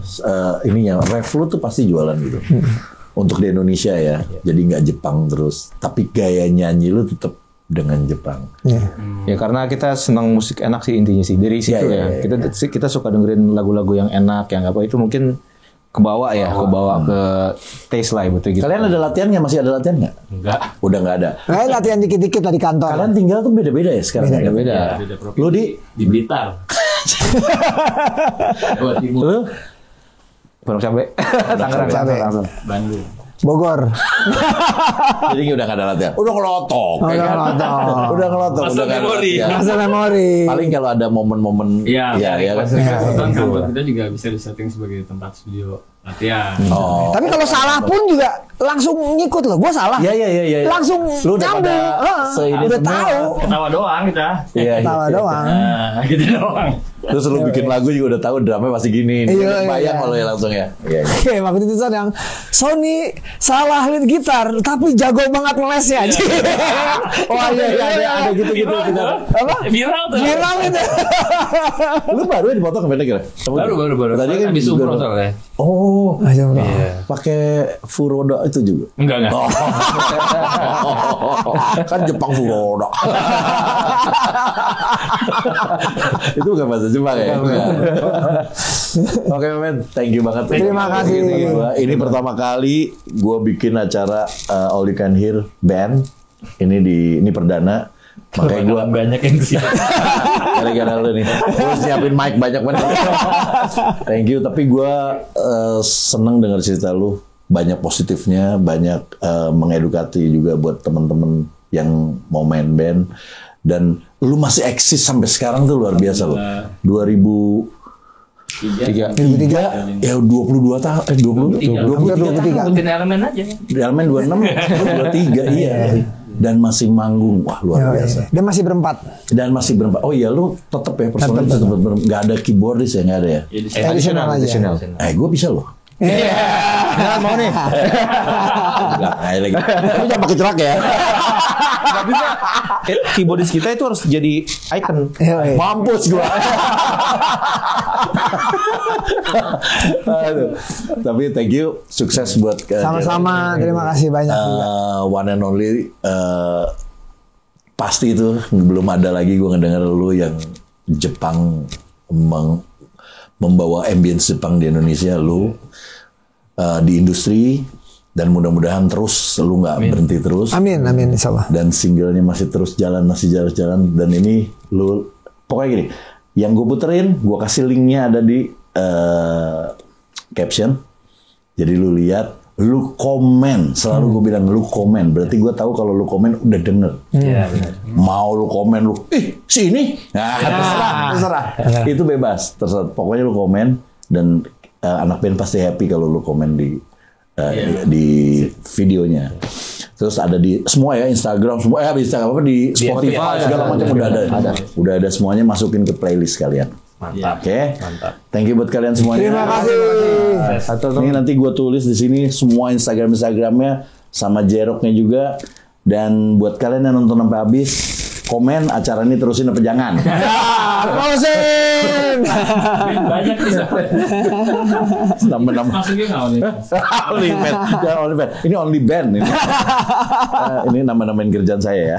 Ininya ref lu tuh pasti jualan gitu. Untuk di Indonesia ya. Jadi nggak Jepang terus. Tapi gaya nyanyi lu tetap dengan Jepang. Ya karena kita senang musik enak sih intinya sih. Dari situ kita suka dengerin lagu-lagu yang enak, yang apa itu mungkin kebawa ke taste lah betul gitu. Kalian ada latihannya? Masih ada latihan nggak? Enggak. Udah nggak ada. Latihan dikit-dikit lah di kantor. Kalian tinggal tuh beda-beda ya sekarang? Beda. Lu di Blitar. Jawa Timur. lu Pondok Cabe. Tangerang. Langsung. Bandung. Bogor. jadi udah nggak ada latihan. Udah ngelotok. Udah ya kan? ngelotok. Udah ngelotok. Masa Udah nggak ada memori. latihan. Masa memori. Paling kalau ada momen-momen Iya, ya kan. kantor kita juga bisa disetting sebagai tempat studio latihan. Oh. Tapi kalau salah pun juga langsung ngikut loh. Gue salah. Iya. Langsung Lu udah nyambung. pada seini Udah semua. tahu. Ketawa doang kita. Iya. Tawa doang. Nah, gitu doang. Terus lu bikin lagu juga udah tahu drama pasti gini. Iya. Bayang kalau ya langsung ya. Iya. Oke, waktu itu Son yang Sony salah lead gitar tapi jago banget ngelesnya. Oh iya ada gitu-gitu kita. Apa? Viral tuh. Viral itu. Lu baru ya dipotong pendek ya? Baru. Tadi kan habis umroh soalnya. Oh, Iya. pakai Furoda itu juga. Enggak. Oh. Kan Jepang Furoda. Itu bukan bahasa Jepang ya? Oke men, thank you banget. Terima kasih. Ini pertama kali gue bikin acara All You Can Hear Band. Ini perdana. Makanya gue banyak yang kesini. gara-gara lu nih. Gue siapin mic banyak banget. Thank you. Tapi gue seneng dengar cerita lu. Banyak positifnya, banyak mengedukasi juga buat temen-temen yang mau main band. Dan lu masih eksis sampai sekarang tuh luar biasa loh. 2003 ya 22 tahun 23 Ngikutin elemen aja. di Elemen 26 23 iya dan masih manggung. Wah, luar biasa. Dan masih berempat. Oh iya, lu tetap ya personal tetap nggak ada keyboardis ya, nggak ada ya. Additional aja. Gue bisa loh. Jangan mau nih. Enggak, lagi. Tapi jangan pakai cerak ya. Nggak bisa. Keyboardis kita itu harus jadi icon. Mampus gua. Aduh. Tapi thank you, sukses buat Sama-sama, terima kasih banyak. One and only. Pasti itu belum ada lagi gue ngedenger lu yang Jepang membawa ambience Jepang di Indonesia, lu di industri, dan mudah-mudahan terus lu nggak berhenti terus. Amin, insyaallah. Dan singlenya masih terus jalan, dan ini lu pokoknya gini, yang gue puterin, gue kasih linknya ada di caption. Jadi lu lihat, lu komen, selalu gue bilang lu komen, berarti gue tahu kalau lu komen udah denger. Iya, benar. Mau lu komen lu, sini, nah terserah, itu bebas, terserah. Pokoknya lu komen, dan anak band pasti happy kalau lu komen di videonya. Terus ada di semua ya, Instagram semua, di Spotify segala macam udah ada semuanya, masukin ke playlist kalian. Mantap. Oke. Mantap. Thank you buat kalian semuanya. Terima kasih. Ini nanti gue tulis di sini semua Instagramnya sama Jeroknya juga. Dan buat kalian yang nonton sampai habis, komen acara ini terusin apa jangan. Terusin. Banyak sih. Nambah-nambah. Masukin nggak nih? OnlyFans. Jangan OnlyFans. Ini only band ini. Ini nambah-nambahin kerjaan saya ya.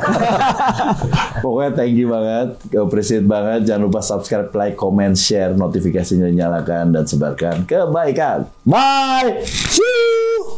Pokoknya thank you banget, appreciate banget. Jangan lupa subscribe, like, comment, share, notifikasinya nyalakan, dan sebarkan kebaikan. Bye. See you.